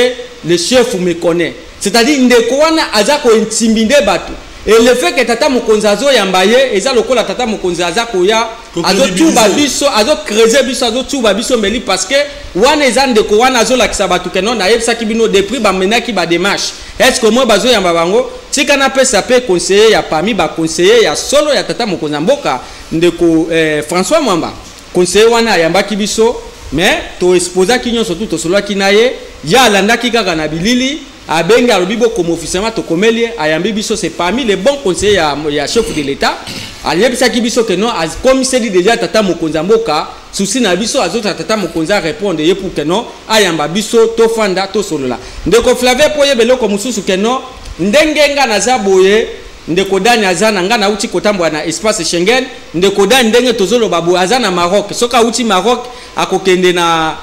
le chef me connaît c'est-à-dire ndeko wana aza ko intimider batu et le fait que tata mokonza azo yambaye eza lokola tata mokonza aza koya azo tuba biso azo creuser biso azo tuba biso meli parce que wana eza ndeko wana azo lakisa batu que non na yebisa ki bino depuis ba menaki ba démarche est-ce que moi bazo yamba bango tika na pesa pe conseiller ya parmi ba conseiller ya solo ya tata mokonza mboka ndeko François Mwamba conseiller wana yamba ki biso mais to exposa ki nyonso tout to solo ki naye ya landa ki kaka na bilili abengi alobi comme officiellement to komeli ayambi biso c'est parmi les bons conseillers ya chef de l'état aliyebisaki biso que non comme c'est dit déjà tata mokonzi mboka souci na biso azota tata mokonzi répondre ye pour que non ayamba biso to fanda to solola ndeko Flavie po yebelo ko mususu que non ndenge nga naza boye ndeko dani azana nga na uti kotambwa na espace Schengen ndeko dani ndenge tozolo babu azana Maroc soka uti Maroc akokende na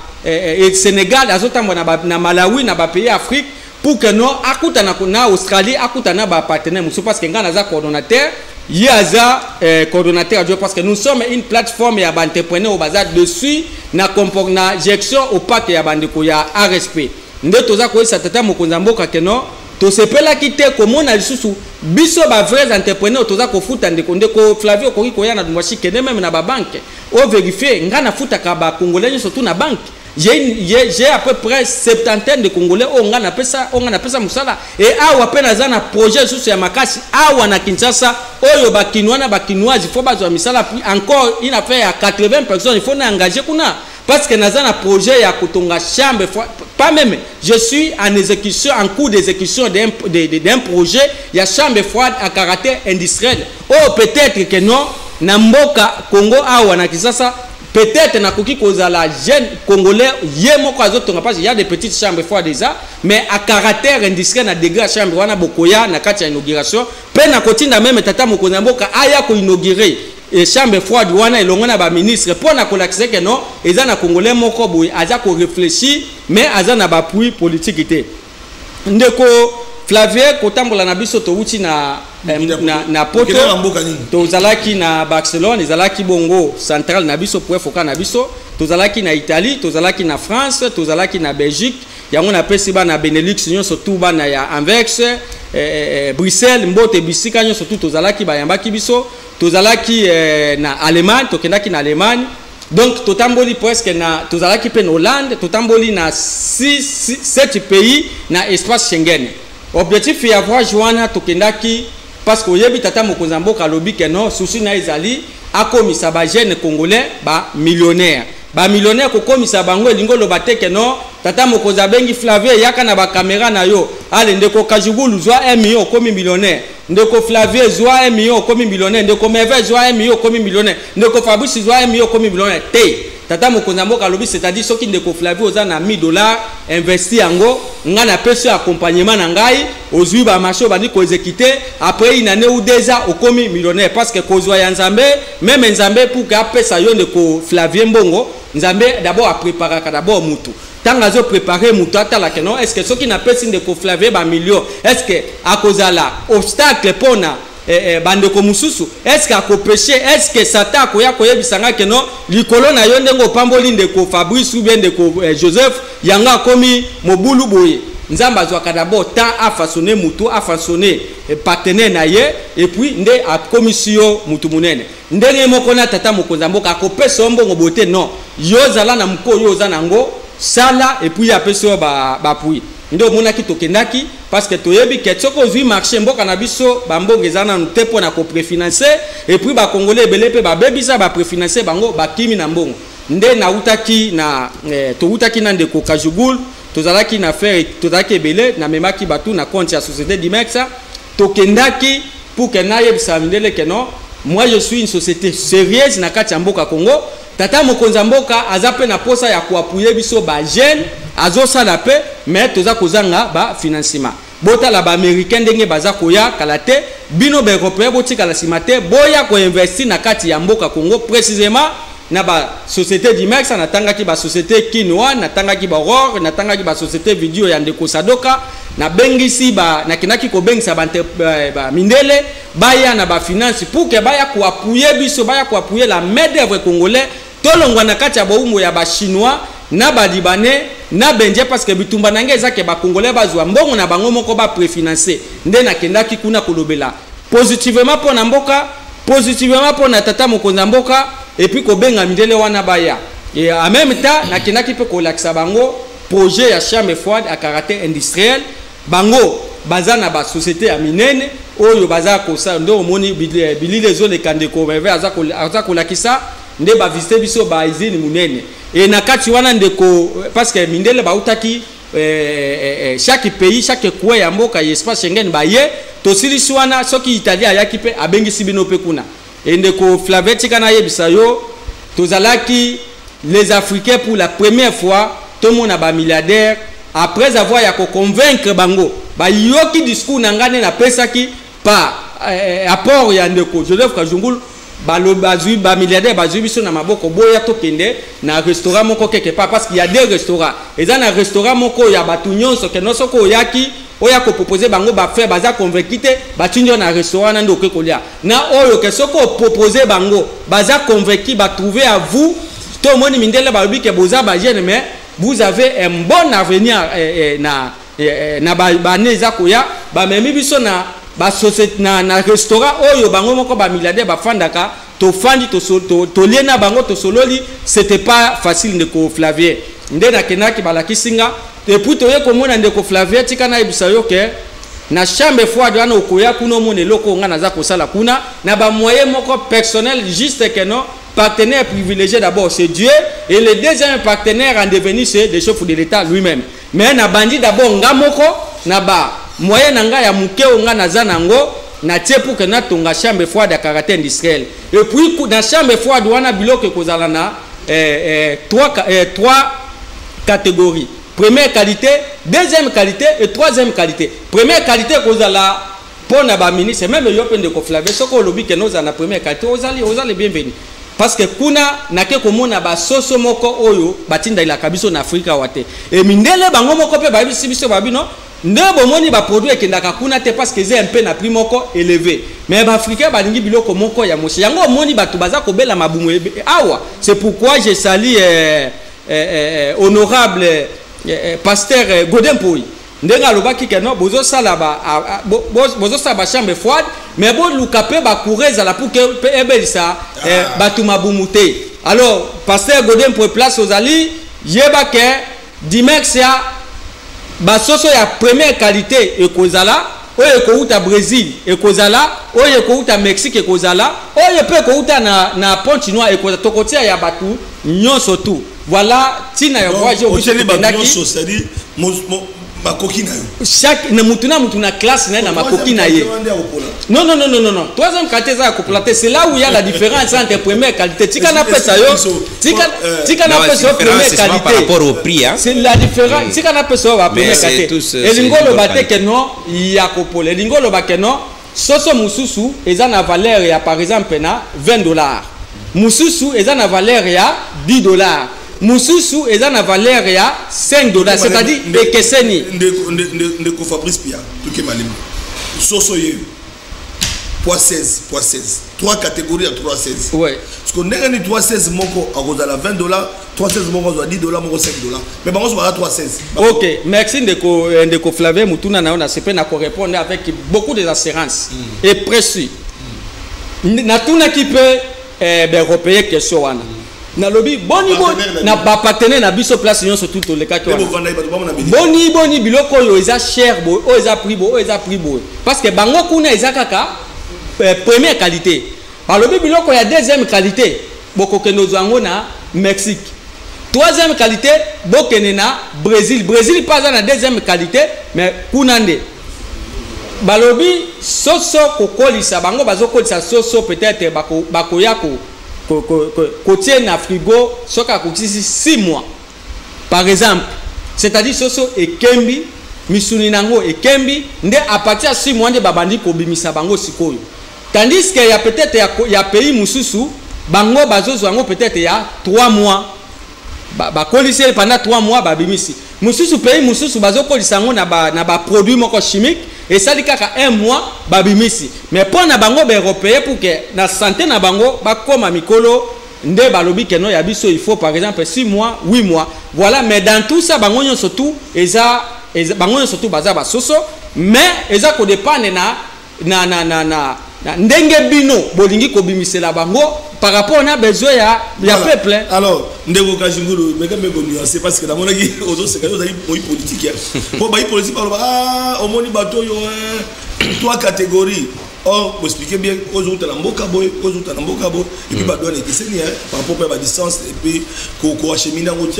Sénégal azotambwa na Malawi na ba pays Afrique pour que non akutana na Australie akutana ba partenaire musu parce que nga naza coordonnateur yaza coordonnateur parce que nous sommes une plateforme ya ba entrepreneur au bazar dessus na comportement gestion au pack ya bandeko ya RSP nde toza ko esa tata mokonzi mboka que non to sepela kite komona lisusu biso ba vrais entrepreneurs toza ko futa ndeko Flavie ko koya na dumwashi kene même na ba banque o vérifier nga na futa ka ba congolais surtout na banque j'ai à peu près 70 de congolais on a pesa musala et awa pena za na projet sous ya makasi awa na Kinshasa oyo ba kinwana ba kinoise faut ba zo misala encore une affaire à 80 personnes il faut na engager kuna parce que naza na projet ya kotonga chambre pas même je suis en exécution en cours d'exécution d'un projet ya chambre froide à caractère industriel oh peut-être que non na mboka Congo awa na Kinshasa peut-être na koki kozala jeune congolais yemoko azotonga parce qu'il y a des petites chambres froides déjà mais à caractère industriel na degré chambre wana bokoya na kati ya inauguration pe na kotinda même tata mokonzi mboka aya ko inaugurer et chambre froide wana elongo na ba ministre pour na kolakise que non eza na congolais moko boy aza ko réfléchir mais aza na ba appui politique té ndeko Flavie kotambola na biso to uti na poto tozalaki na Barcelone ezalaki bongo central na biso pour foka na biso tozalaki na Italie tozalaki na France tozalaki na Belgique yango na pesi ba na Benelux union surtout ba na ya Anvers Bruxelles mbote bisika nyo surtout tozalaki ba yambaki biso tozalaki na Allemagne tokendaki na Allemagne donc totamboli presque na tozalaki pe na Hollande totamboli na 7 pays na espace Schengen. Objectif ya voyage wana tokendaki parce que yebi tata mokonzi mboka lobi que non souci na ezali akomisa ba jeune congolais ba millionnaire ko komisa bango elingo loba te que non tata mokonzi bengi Flavie yaka na ba caméra na yo ale ndeko Kajugulu zwa 1 million komi millionnaire ndeko Flavie zwa 1 million komi millionnaire ndeko Merveille zwa 1 million komi millionnaire ndeko Fabrice zwa 1 million komi millionnaire te tata mokonzi mboka lobi c'est-à-dire soki ndeko Flavie oza na $1000 investi yango nga na pesi accompagnement na ngai ozui ba marché bandi ko exécuter après une année ou 2 ans okomi millionnaire parce que kozwa ya nzambe même nzambe pour ka pesa yo ndeko Flavie mbongo nzambe d'abord a préparer d'abord mutu tanga zo préparer mutu atala que non est-ce que soki na pesi ndeko Flavie ba million est-ce que akozala obstacle pona bandeko mususu est-ce que akopêcher est-ce que satan koya koyebisanga que non likolo na yo ndengo pamboli ndeko Fabrice ou bien ndeko Joseph yanga komi mobulu boye nzamba zwaka d'abord temps a façonner mutu a façonner partenaire na ye et puis nde a commission mutu munene ndenge moko na tata mokonzi mboka akopesa mbongo bote non yo zala na mko yo za nango sala et puis apesa ba puis ndo mona ki tokendaki parce que toyebi ke tsoko zui marché mboka na biso bambonge zana nte pona ko préfinancer et puis ba congolais belé pe ba bebisa ba préfinancer bango ba kimi na mbongo nde na utaki na to utaki na ndeko Kajugul tozalaki na faire tozalaki belé na memaki batu na compte ya société Dimexa tokendaki pour que na yebisa mindele que non moi je suis une société sérieuse na kati ya mboka Congo tata mokonzi mboka azape na posa ya kuapuye biso ba jeune azosala pe mais toza kozanga ba financement bota la ba américain ndenge baza koya kalate bino ba européen botika la simate boya ko investir na kati ya mboka Congo précisément na ba société Dimex na tangaki ba société Kinwa na tangaki ba Aurore na tangaki ba société video ya ndeko Sadoka na bengisi ba na kinaki ko bengisa ba mindele baya na ba finance pour que baya ko appuyer biso baya ko appuyer la main d'œuvre congolais tolongwa na kati ya boumbo ya ba chinois na ba libanais na benje parce que bitumba nange ezake ba congolais bazwa mbongo na bango moko ba préfinancer nde na kendaki kuna kolobela positivement pour na mboka positivement pour na tata mokonzi mboka et puis ko benga mindele wana baya et en même temps na kendaki pe ko laksa bango projet ya chambre froide à caractère industriel bango baza na ba société ya minene oyo baza ko sa ndo moni bilile zone kandeko beve aza ko lakisa nde ba visiter biso ba izini munene et na kati wana ndeko parce que mindele ba utaki chaque pays, chaque coin ya mboka espace Schengen baye to silisi wana soki Italie ayaki pe abengisi bino pe kuna et ndeko Flavie tikana yebisa yo tozalaki les Africains pour la première fois tout le monde a ba milliardaire après avoir ya ko convaincre bango ba yoki discours nangane na pesa ki pa apport ya ndeko Joseph Kajungulu bazui ba milliardaire bazui biso na maboko boya to kende na restaurant moko quelque part parce qu'il y a deux restaurants et dans un restaurant moko ya batu nyonso ke no soko yaki oya ko proposer bango ba faire baza convaincre ba tinjo na restaurant na ndoke kolia na oyo ke soko proposer bango baza convaincre ba trouver à vous to moni mindele ba lobi ke boza ba jeune mais vous avez un bon avenir na ba neza koya ba memi biso na ba société na restaurant oyo bango moko ba milliardaire ba fandaka to fandi to liena bango to sololi c'était pas facile ndeko Flavie nde na kenaki balaki singa et puis to ye komona ndeko Flavie tikana ebisa yo ke na chambre froide wana okoya kuno mone loko nga naza kosala kuna na ba moyen moko personnel juste que non partenaire privilégié d'abord c'est Dieu et le deuxième partenaire en devenir c'est le chef de l'État lui-même mais na bandi d'abord nga moko na ba moyen nanga ya mukeo nga naza nango na tie pour que na tonga chambre froide de caractère industriel et puis na chambre froide wana biloko kozala na trois catégories première qualité deuxième qualité et troisième qualité première qualité kozala pour na ba ministre même yo pende ko Flavie soko lobi que nous na première qualité ozali bienvenue parce que kuna nake komona ba soso moko oyo batinda ila kabiso na Afrika wate et mindele bango moko pe ba biso babino ndebo moni ba produit ekendaka kuna te parce que c'est un peu na prix moko élevé mais ba africain ba lingi biloko moko ya moshi yango moni batu baza kobela mabumu awa c'est pourquoi je salue honorable pasteur Godin Poy ndenga lobaki ke no bozo sala bozo sala ba chambre froide mais bo lukape ba coureza la pour que ebelisa batu mabumu te alors pasteur Godin Poy place aux ali yeba ke dimanche ya basoso ya première qualité ekozala oyo ekouta Brésil ekozala oyo ekouta Mexique ekozala oyo pe ekouta na pont chinois ekozala tokotia ya batu nyonso tu voilà tina ya voyage obiseli bandaki c'est-à-dire makoki na yo chaque na mutuna classe na makoki na ye non troisième qualité ça coplater c'est là où il y a la différence entre première qualité tika na pesa yo tika na pesa yo première qualité par rapport au prix hein c'est la différence tika na pesa yo ba première qualité et lingolo bate que non ya kopole lingolo ba que non soso mususu eza na valeur ya par exemple na $20 mususu eza na valeur ya $10 mususu eza na valeur ya $5 c'est-à-dire ekeseni ndeko Fabrice Pia tuke malimo soso ye poids 16 trois catégories à 316 ouais parce que ndenge ni 316 moko akozala $20 316 moko akozala $10 moko $5 mais bango so ba 316 OK merci ndeko Flavie mutuna na ona sepe na ko répondre avec beaucoup d'assurance et précis na tuna ki peut européen question wana na lobby boni na ba partenaire na biso place nyonso tout to leka to boni biloko yo eza cher bo o eza prix bo parce que bango kuna eza kaka première qualité ba lobby biloko ya deuxième qualité boko keno zango na Mexique troisième qualité bokene na Brésil pas na deuxième qualité mais kunande ba lobby soso kokolisa bango bazokolisa soso peut-être bakoyako côté na frigo soka kokisi 6 mois par exemple c'est-à-dire soso ekembi misuni nango ekembi nde à partir de 6 mois nde babandi kobimisa bango sikoyo tandis que ya peut-être ya pays mususu bango bazozo bango peut-être ya 3 mois ba kolisi pendant 3 mois babimisi mususu pays mususu bazokolisa ngo na ba produit moko chimique et ça dit kaka 1 mois babimisi mais pour na bango ba européen pour que na santé na bango ba koma mikolo nde balobi que non ya biso il faut par exemple 6 mois 8 mois voilà mais dans tout ça bango nyo surtout eza bango nyo surtout baza ba soso mais eza ko dépendre na ndenge bino bolingi ko bimisela bango par rapport na besoin ya peuple alors ndeko Kajungulu mais quand même c'est parce que dans mon avis aux c'est que vous avez politique pour ba politique au moni bato yo 3 catégories Or, vous expliquez bien, aux autres, et puis, bah, douane est décennie, par rapport à la distance, et puis, qu'on achemine en route,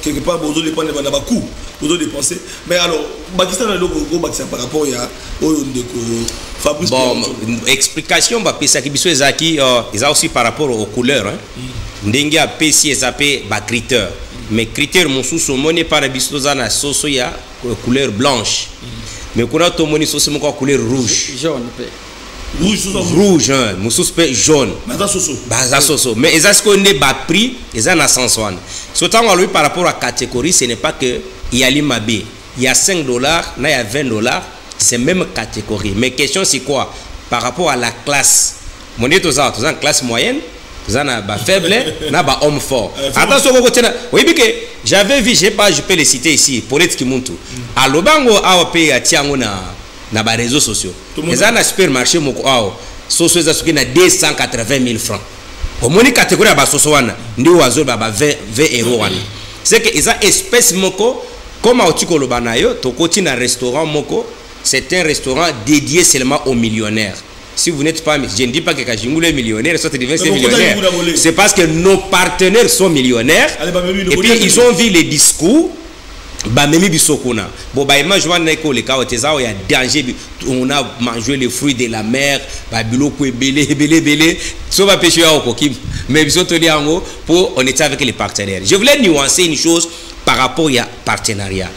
quelque part, vous allez prendre des coups, vous allez dépenser. Mais alors, Pakistan, par rapport à Fabrice. Bon, explication, ils ont aussi par rapport aux couleurs. Ndenge a PC SAP ba critère. Mais critère, mon sous-sommet n'est pas la na soso ya couleur blanche. Mais quand on a mon sous couleur rouge. Jaune. Rouge, mususpect jaune. Baza soso. Mais ils ont qu'on est bas prix, ils ont un sens one. Surtout par rapport à la catégorie, ce n'est pas que il y a l'imabé, il y a $5, il y a $20, c'est même catégorie. Mais question c'est quoi? Par rapport à la classe, mon est tous en classe moyenne, vous en avez faible, n'a pas homme fort. Attention, oui, j'avais vu, je peux les citer ici, pour être qui monte. À l'Obango, à Opé, à Tiango, na ba réseaux sociaux. Les gens na supermarché moko ao soso za suki na 280 000 francs. Au moni catégorie ba soso wana ndi wazo ba 20 euros wana. C'est que ils ont espèce moko comme au tikolo banayo to koti na restaurant moko, c'est un restaurant dédié seulement aux millionnaires. Si vous n'êtes pas, je ne dis pas que Kajingou est millionnaire, soit c'est millionnaire. C'est parce que nos partenaires sont millionnaires. Et puis ils ont vu les discours. Bah même bisokuna bon bah image wana eko le ka otezao ya danger on a mangé les fruits de la mer bah biloko belé so va pêcher au kokim mais bisotoli ango pour on était avec les partenaires. Je voulais nuancer une chose par rapport à partenariat.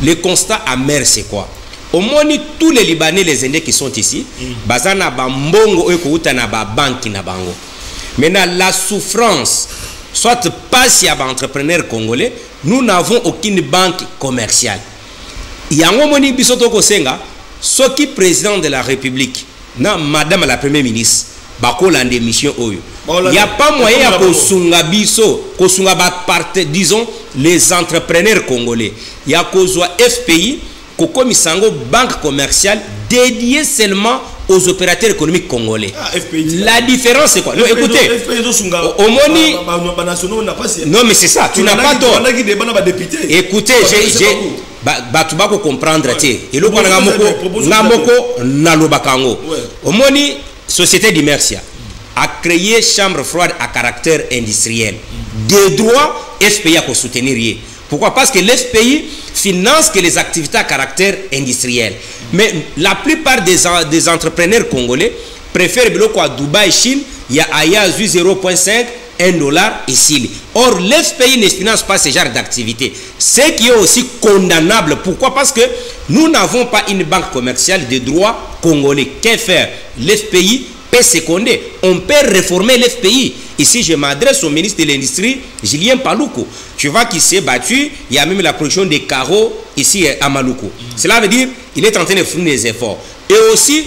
Le constat amer c'est quoi? Au moins tous les Libanais les Indiens qui sont ici bazana ba mbongo eko uta na ba banki na bango. Maintenant la souffrance soit pas si y a un entrepreneur congolais, nous n'avons aucune banque commerciale. Il y a un moni bisoto kosenga, ce qui président de la République, na madame la première ministre, bako la démission oyo. Il n'y a pas moyen à kosunga biso, kosunga ba parte, disons les entrepreneurs congolais. Il y a kozwa FPI, koko misango banque commerciale dédiée seulement aux opérateurs économiques congolais. La différence c'est quoi? Non, écoutez, au Moni, non mais c'est ça, tu n'as pas tort. Écoutez, tu vas comprendre. Et le Namoko Nalobakango. Au Moni, Société d'Immersia a créé chambre froide à caractère industriel. Des droits FPI à soutenir. Pourquoi? Parce que l'FPI finance que les activités à caractère industriel. Mais la plupart des entrepreneurs congolais préfèrent à Dubaï, Chine, il y a Aya 0.5, $1 ici. Or, l'FPI ne finance pas ce genre d'activité. Ce qui est aussi condamnable. Pourquoi? Parce que nous n'avons pas une banque commerciale de droit congolais. Que faire? L'FPI peut seconder. On peut réformer l'FPI. Ici, je m'adresse au ministre de l'Industrie, Julien Paluku. Tu vois qu'il s'est battu. Il y a même la production des carreaux ici à Maluku. Cela veut dire qu'il est en train de fournir des efforts. Et aussi,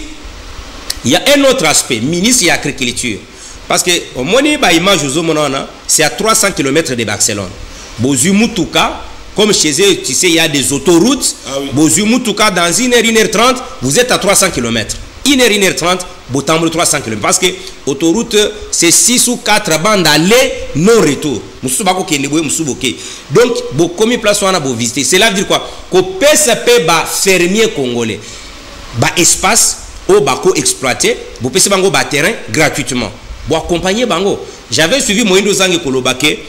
il y a un autre aspect, ministre de l'Agriculture. Parce que au Moni, c'est à 300 km de Barcelone. Bozumutouka, comme chez eux, tu sais, il y a des autoroutes. Bozumutouka, dans 1h30, vous êtes à 300 km. 1h30, Botambo 300 km. Parce que l'autoroute, c'est 6 ou 4 bandes aller, non retour. Donc, comme place on a beau visiter. Cela veut dire quoi? Que PSP ba fermier congolais, ba espace, au bako exploité, vous pouvez bango ba terrain gratuitement. Pour accompagner bango. J'avais suivi Moïndo Zange Kolobake,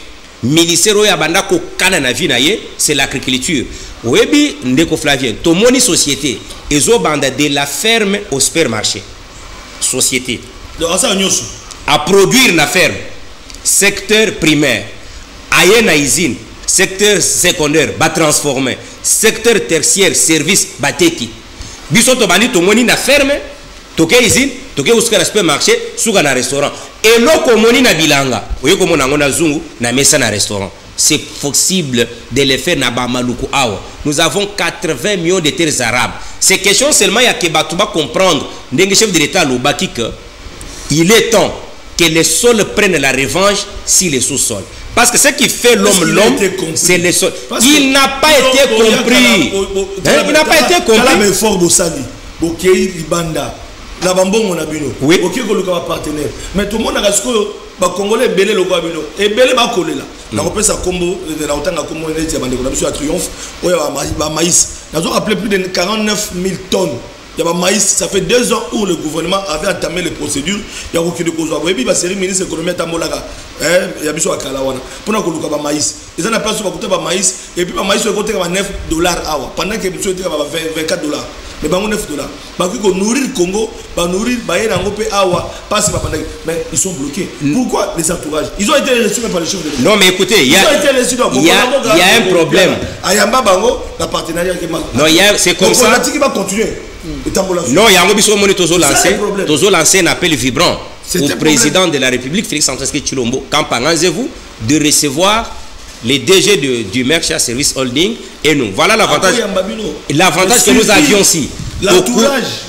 ministère ya banda ko kana na vie naye, c'est l'agriculture. Webi ndeko Flavien, tomoni société, ezo banda de la ferme au supermarché. Société. À produire la ferme. Secteur primaire. Aye na usine. Secteur secondaire, ba transformer. Secteur tertiaire, service bateki. Biso to bandi tomoni na ferme, toke usine, toke uska supermarché, suka na restaurant. Et loko moni na bilanga. Oyo komo na ngona zungu na mesa na restaurant. C'est possible de le faire na Bamaluku Awa. Nous avons 80 millions de terres arabes. C'est question seulement il y a que Batouba comprendre. N'engue chef de l'État l'Obaki que il est temps que les sols prennent la revanche sur les sous-sols. Parce que ce qui fait l'homme, c'est les sols. Il n'a pas été compris. Il n'a pas été compris. La bambon a bino. Oui. Ok, que partenaire. Mais tout le monde a ce que les Congolais belé le quoi bino. Et belé va coller là. On appelle ça combo de la autant comme on est dit à Triomphe. Oui, à maïs. Nous avons appelé plus de 49 000 tonnes Il y a maïs, ça fait 2 ans où le gouvernement avait entamé les procédures. Il y a aucun de cause. Et puis, la série ministre de l'économie est à Molaga. Il y a besoin de Kalawana. Pour nous, il y a maïs. Ils ont la place pour côté maïs. Et puis, le maïs, il coûte $9 pendant que monsieur était $24. Mais $9. Parce que nourrir le Congo, nourrir mais ils sont bloqués. Pourquoi les entourages? Ils ont été reçus par les chefs de l'État. Non, mais écoutez, il y a un problème. La partenariat non, c'est comme ça. La va continuer. Non, il y a un lancé un appel vibrant au président de la République, Félix Antoine Tshilombo, vous de recevoir les DG du Mercia Service Holding et nous. Voilà l'avantage. L'avantage que nous avions ici.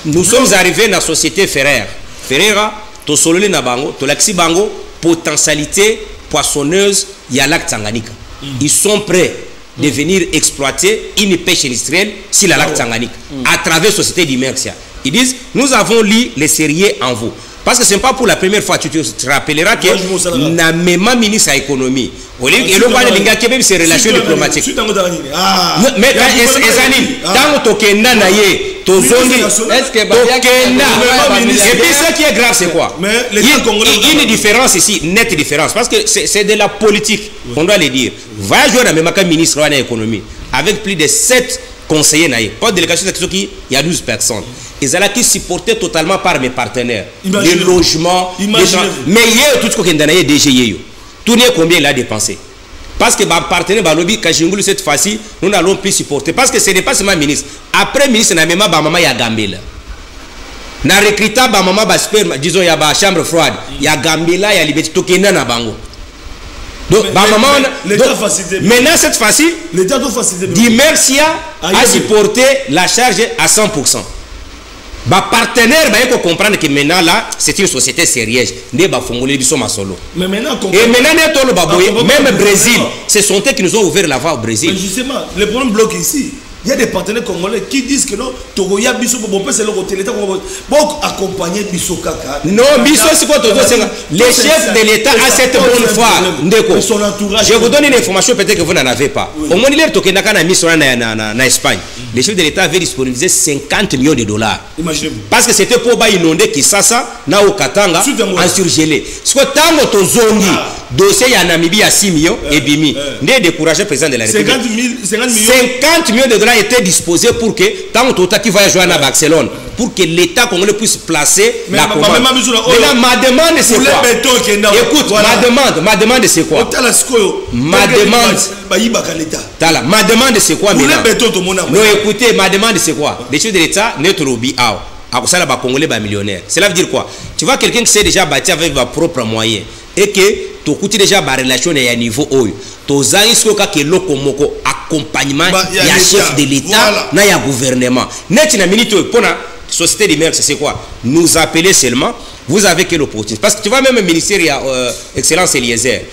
Nous sommes arrivés dans la société Ferreira, Tosolole Nabango, Tolaxi Bango, potentialité poissonneuse, il y a lac Tanganyika. Ils sont prêts de venir exploiter une pêche industrielle sur la lac Tanganyika à travers la société du Mercia. Ils disent, nous avons lu les sérieux en vous. Parce que ce n'est pas pour la première fois, tu te rappelleras que na même ministre de l'économie, et le roi de l'Inga qui même ses relations diplomatiques. Mais tant que est-ce que et puis ce qui est grave, c'est quoi? Il y a une différence ici, nette différence, parce que c'est de la politique, on doit le dire. Va jouer la même ministre de l'économie, avec plus de 7 conseillers, pas de délégation, il y a 12 personnes. Ils allaient qui supportés totalement par mes partenaires. Les logements, mais il y a tout ce qu'on a déjà. Tout n'est combien il a dépensé. Parce que mes partenaires, cette fois-ci, nous n'allons plus supporter. Parce que ce n'est pas seulement ministre. Après ministre, il y a maman ya Gambela. Na recruta maman disons il y a chambre froide, il y a Gambela, il y a liberté tokena na bango. Donc maintenant cette fois-ci, l'État doit faciliter. Mercia a supporté la charge à 100%. Ba partenaire ba yeko comprendre que maintenant là c'est une société sérieuse ne ba fongolé biso masolo mais maintenant même Brésil ce sont eux qui nous ont ouvert la voie au Brésil. Mais justement le problème bloque ici. Il y a des partenaires congolais qui disent que non, Togoya Bisso, c'est le côté l'État pour accompagner Bisso Kaka. Non, Bisso, c'est quoi les chefs de l'État à cette bonne foi. Je vous donne une information peut-être que vous n'en avez pas. Au moins, il y a Tokenaka en Espagne. Les chefs de l'État avaient disponibilisé $50 millions. Imaginez-vous. Parce que c'était pour inonder Kisasa, na au Katanga, en surgelé. Ce que tant que Zongi, dossier à Namibie à 6 millions et Bimi, n'est découragé le président de la République. 50 millions de dollars étaient disposés pour que tant que qui va jouer à Barcelone, pour que l'État congolais puisse placer la commande. Ma demande c'est quoi? Écoute, ma demande c'est quoi? Ma demande c'est quoi? Non, écoutez, ma demande c'est quoi? Les chefs de l'État n'est lobby out. Congolais millionnaire. Cela veut dire quoi? Tu vois quelqu'un qui s'est déjà bâti avec ses propres moyens et que tu coûtes déjà ma relation à niveau haut. Tu as que lokomoko accompagnement ya chef de l'État na ya gouvernement. Net na minute pour la société de Mercia c'est quoi? Nous appeler seulement. Vous avez quelle opportunité? Parce que tu vois même le ministère il y a Excellence Eliezer.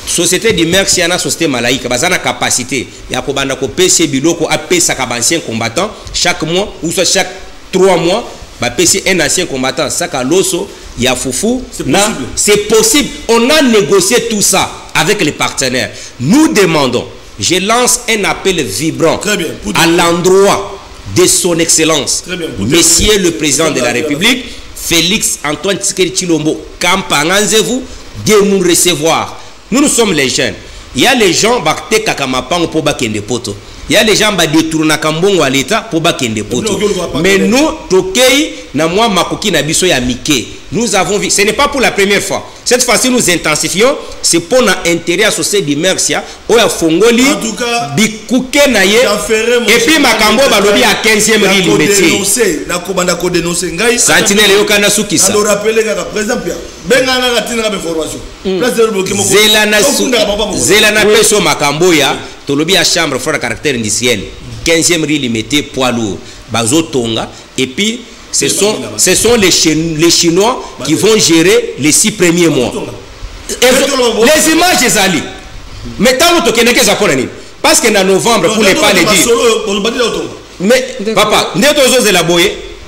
Société de Mercia na société malaïque bazana capacité ya ko banda ko PC biloko a pesa ka ancien combattant chaque mois ou soit chaque 3 mois ba PC un ancien combattant saka loso ya foufou. C'est possible. On a négocié tout ça avec les partenaires. Nous demandons, je lance un appel vibrant à l'endroit de son excellence, Monsieur le Président de la République, Félix Antoine Tshilombo, vous de nous recevoir. Nous sommes les jeunes. Il y a les gens qui pour bakende poto. Il y a les gens qui détournent Kambongo à l'État pour bakende poto. Mais nous, Tokei, na moi makoki na biso ya mike. Nous avons vu, ce n'est pas pour la première fois. Cette fois-ci, nous intensifions. C'est pour l'intérêt associé du Mercia. Oya Fongoli, Bikouke Naye, et puis Makambo Balobi à 15e rille métier. Sentinelle Yokana Soukissa. Zelana Peso Makambo ya, Tolobi à chambre fort à caractère indiciel. 15e rille métier, poids lourd. Bazo Tonga, et puis. Ce sont les Chinois qui vont gérer les 6 premiers mois. Les images des alliés. Mais tant que tu es parce que en novembre, pour ne pas les dire. Mais papa,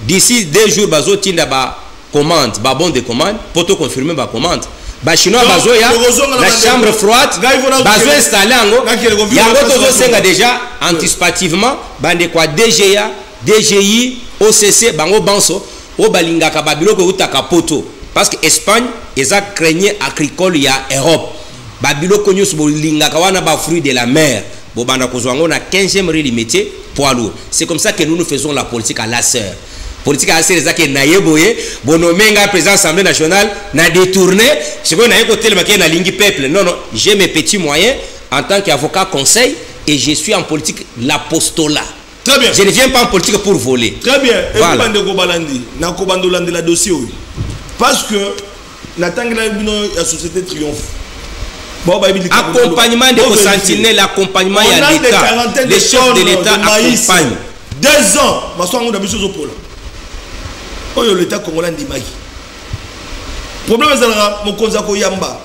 d'ici 2 jours, bazo tinda ba commande, ba bon de commande, pour te confirmer ba commande. Ba chinois bazo ya la chambre froide, bazo installé ango. Yango tozo senga déjà anticipativement, bande quoi DGA, DGI OCC bango banso o balingaka babiloko utaka poto parce que Espagne eza craignait agricole ya Europe babiloko nyos bolingaka wana ba fruits de la mer bobanda kozwango na 15e rue limité poids lourd. C'est comme ça que nous faisons la politique à la sœur. Politique à la sœur ezaki na yeboye bonomenga président Assemblée nationale na détourné c'est quoi na côté le maquet na lingi peuple. Non non, j'ai mes petits moyens en tant qu'avocat conseil et je suis en politique l'apostolat. Très bien. Je ne viens pas en politique pour voler. Très bien. Voilà. Et la dossier parce que la société triomphe. Accompagnement de sentinelles, l'accompagnement à l'État. Les chefs de l'État accompagnent. 2 ans, on a mis au pôle. Oh, l'État congolais dit Maï. Problème est que mon konzako yamba.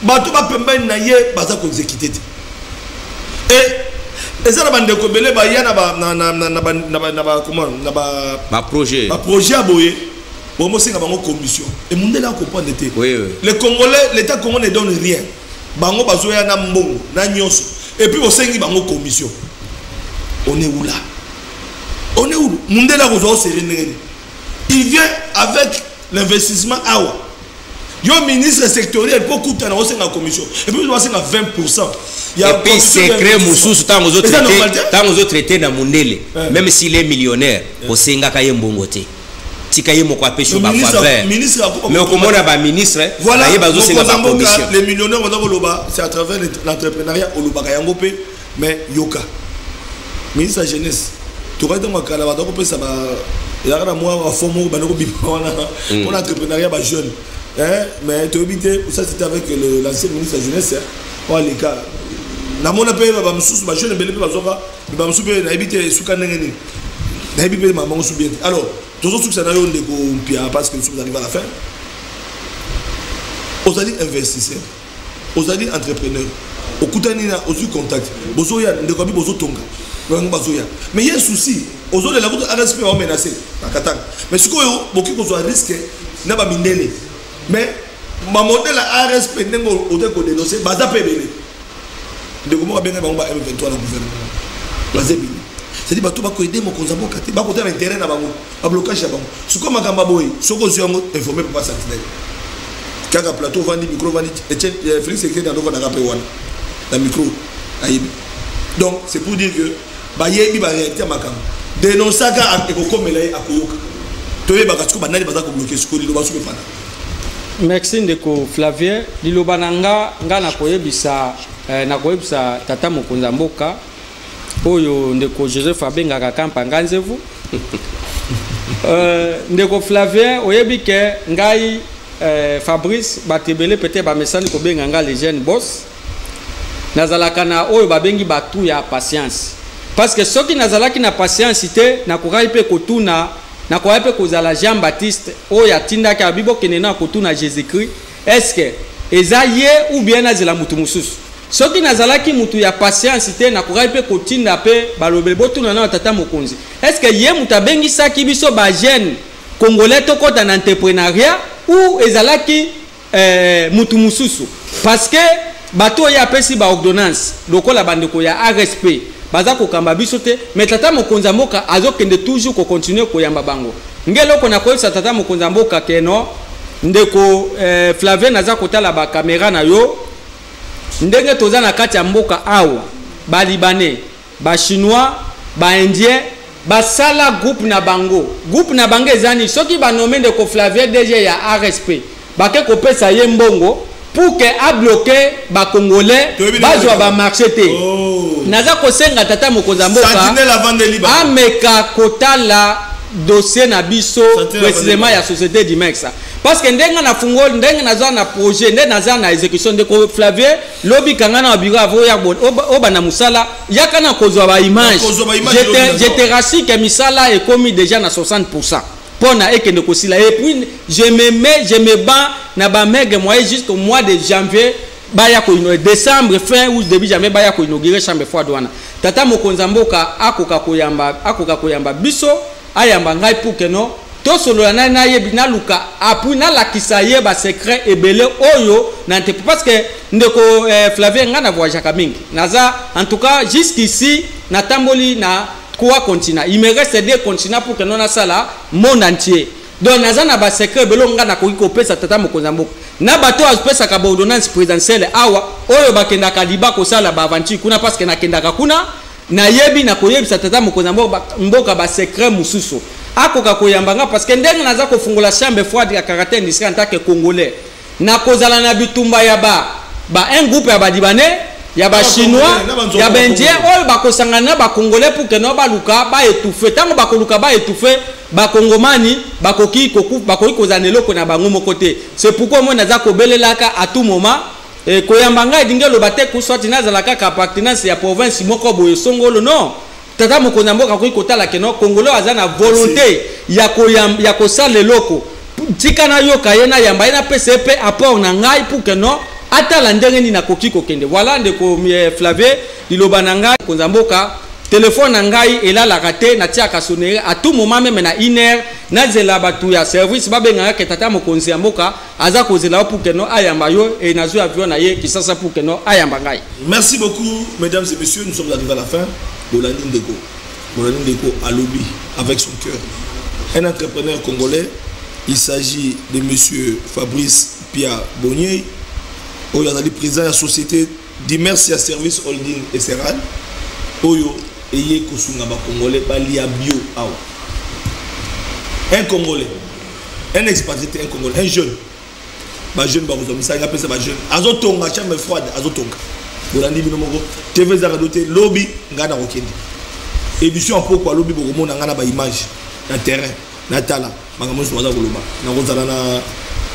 Bato ba pembe na ye baza ko exécuter. Et ça la bande ko belé ba ya na ba comment na ba projet. Ba projet aboye. Bon moi c'est bango commission. Et monde là comprendre était. Oui oui. Les Congolais, l'État congolais ne donne rien. Bango bazoya na mbongo, na nyonso. Et puis au sengi bango commission. On est où là? On est où? Monde là ko serene. Il vient avec l'investissement awa. Yo ministre sectoriel pour coûter dans la commission. Et puis nous avons 20%. Et puis secret Moussous tant aux autres traités dans Mundele. Même s'il est millionnaire, au Senga Kaye Mbongote. Tikaye Mokwa Pécho Bafavert. Mais au comment on a ministre, voilà, les millionnaires, c'est à travers l'entrepreneuriat au Loba Kayangope, mais Yoka. Ministre de la Jeunesse. Tu vois, dans ma carrière, ça va. Il y a un mois à fond, pour l'entrepreneuriat jeune. Mais tu as ça c'était avec l'ancien ministre de la Jeunesse. Oh, les gars. Na mon appel, je ne peux pas alors, tous ceux qui sont parce que nous sommes arrivés à la fin. Vous allez investisseurs, vous allez entrepreneurs, au Koutanina, aux contacts, Bozoya, ne comme Bozotonga, mais il y a un souci, aux autres, la route RSP va menacer, mais ce qu'on a beaucoup de risques, n'a pas miné. Mais ma modèle à RSP n'est pas au dénoncer, mais ça peut être. De comment bien M23 dans le gouvernement. C'est-à-dire que tu vas aider mon consambo, tu vas aider l'intérêt à blocage. Ce que je vais ce que je vais informer pour pas sentinelle. Quand le plateau va dire micro, Félix écrit dans le micro. Donc c'est pour dire que il va réalité à ma cam. Dénoncer à Ekokomela à Koyoka. Tu es bagasko banali bazako bloquer ce que le basu fana. Merci ndeko Flavien lilobananga nga na koyebisa tata mokonza mboka oyo ndeko Joseph abengaka kampanga nzevu ndeko Flavien oyebi ke ngai Fabrice batebele peut-être ba message ko benga nga les jeunes boss nazalaka na oyo babengi batu ya patience parce que soki nazalaki na patience te na kokai pe kotuna na kokai pe kozala Jean Baptiste oyo atindaka bibo kenena kotuna Jésus-Christ est-ce que eza ye ou bien nazela mutu mususu soki nazalaki mutu ya patience te na kokai pe kotinda pe balobele botuna na tata mokonzi est-ce que ye mutu abengisaki biso ba jeune congolais to kota na entrepreneuriat ou ezalaki mutu mususu parce que bato ya pesi ba ordonnance lokola bandeko ya RSP baza ko kamba biso te mais tata mokonza mboka azokende toujours ko continuer ko yamba bango ngelo ko na ko sa tata mokonza mboka keno ndeko Flavien naza kotala ba caméra na yo ndenge toza na kati ya mboka awa ba libanais ba chinois ba indien ba sala groupe na bango ezani soki ba nommer ndeko Flavien DG ya RSP ba ke ko pesa ye mbongo pour que a bloqué ba congolais bazwa ba marché te naza ko senga tata mokonza mboka ameka kotala dossier na biso précisément ya société Dimex parce que ndenga na fungol ndenga naza na projet ndenga naza na exécution de Flavien lobi kanga na biro avo ya oba na musala yakana kozwa ba image j'étais rassis que misala est commis déjà na 60% pona ekende kosila et puis je me bats na ba meg moi jusqu'au mois de janvier baya ko ino décembre fin ou début janvier baya ko inaugurer chambre fois douane tata mokonza mboka akoka koyamba biso ayamba ngai pour que non to solo na yebi na luka apu na lakisa ye ba secret ebele oyo na te parce que ndeko Flavien nga na voyage kamingi naza en tout cas jusqu'ici na tamboli na 3 continents. Il me reste 2 continents pour que nous ayons le monde entier. Donc, nous avons un secret, nous avons un tata mokonzamboka. Na bato azpesa ka ordonnance présidentielle awa oyo bakenda kaliba ko sala ba avanti kuna parce que nakenda kuna na yebi na koyebisa tata mokonzamboka ba secret mususu akoka koyambanga parce que ndenge naza ko fungula chambre froide ya caractère industrie en tant que congolais na kozala na bitumba ya ba un groupe ya ba libanais ya ba chinois ya ba indien oyo bakosangana ba congolais pour que no ba luka ba étouffer tango ba koluka ba étouffer ba kongomani bakoki koku bakoki kozanelo ko na bango mokote. C'est pourquoi moi naza ko belelaka à tout moment koyambanga edingelo bate ko sorti nazalaka ka appartenance ya province moko boye songolo non tata mokonzamboka ko kotala keno congolais azana volonté ya kosala leloko tika na yoka yena yamba ina PCP apport na ngai pour que non atala ndenge ni nakoki kokende. Voilà ndeko Flavier liloba na ngai konzamboka téléphone ngai ela la raté na tia ka sonner à tout moment même na 1 heure na zela batu ya service babenga ke tata mokonzi ya mboka aza kozela pour que no ayamba yo et na zo avion na ye kisasa pour que no ayamba ngai. Merci beaucoup mesdames et messieurs, nous sommes arrivés à la fin. Bolani Ndeko a lobby avec son cœur. Un entrepreneur congolais, il s'agit de monsieur Fabrice Pia Bonnier, il est président de la société d'Immersia Service Holding et Serral. Oyo eye kosunga ba congolais ba lia bio awa. Un congolais, un expatrié, un congolais, un jeune. Ba jeune ba kozomisa nga pesa ba jeune. Azotonga chambre froide, azotonga. Bolandi bino moko TV za doté lobby ngana kokendi. Édition pour quoi lobby boko mona ngana ba image na terrain, na tala, makambo so za koloma. Na kozala na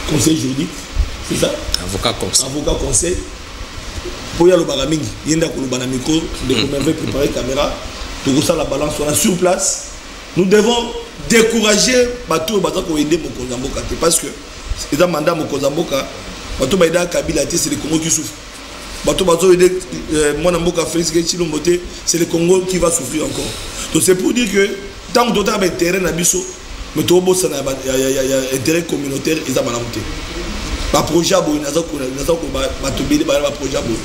conseil juridique, c'est ça? Avocat conseil. Avocat conseil. Pour y aller au mingi, il y a un micro, de préparer la caméra, tout ça la balance, on a sur place. Nous devons décourager Bato Bato pour aider Mokonzamboka parce que c'est un mandat Mokonzamboka. Bato Baïda Kabila, c'est le Congo qui souffre. Bato Bato aider Monamboka Félix Getchilomboté, c'est le Congo qui va souffrir encore. Donc c'est pour dire que tant que tu as un terrain à Bisso, mais tu as un intérêt communautaire, ils ont mal monté. Ba projet boy naza ko batobeli ba projet boy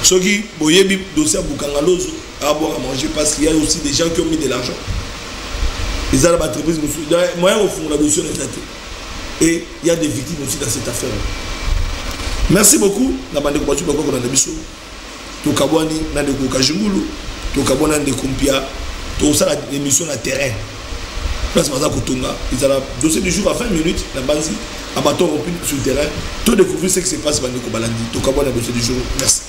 soki boyebi dossier bukanga lozo à boire à manger parce qu'il y a aussi des gens qui ont mis de l'argent. Ils ont l'entreprise moyen au fond la dossier est et il y a des victimes aussi dans cette affaire. Merci beaucoup na bande ko batu ko na biso to kabwani na de ko kajungulu to kabona de kumpia to ça la émission na terrain place baza kotonga ils ont dossier du jour à 20 minutes la base à bâton sur le terrain, tout découvrir ce qui se passe dans le Balandi. Tout le dossier du jour. Merci.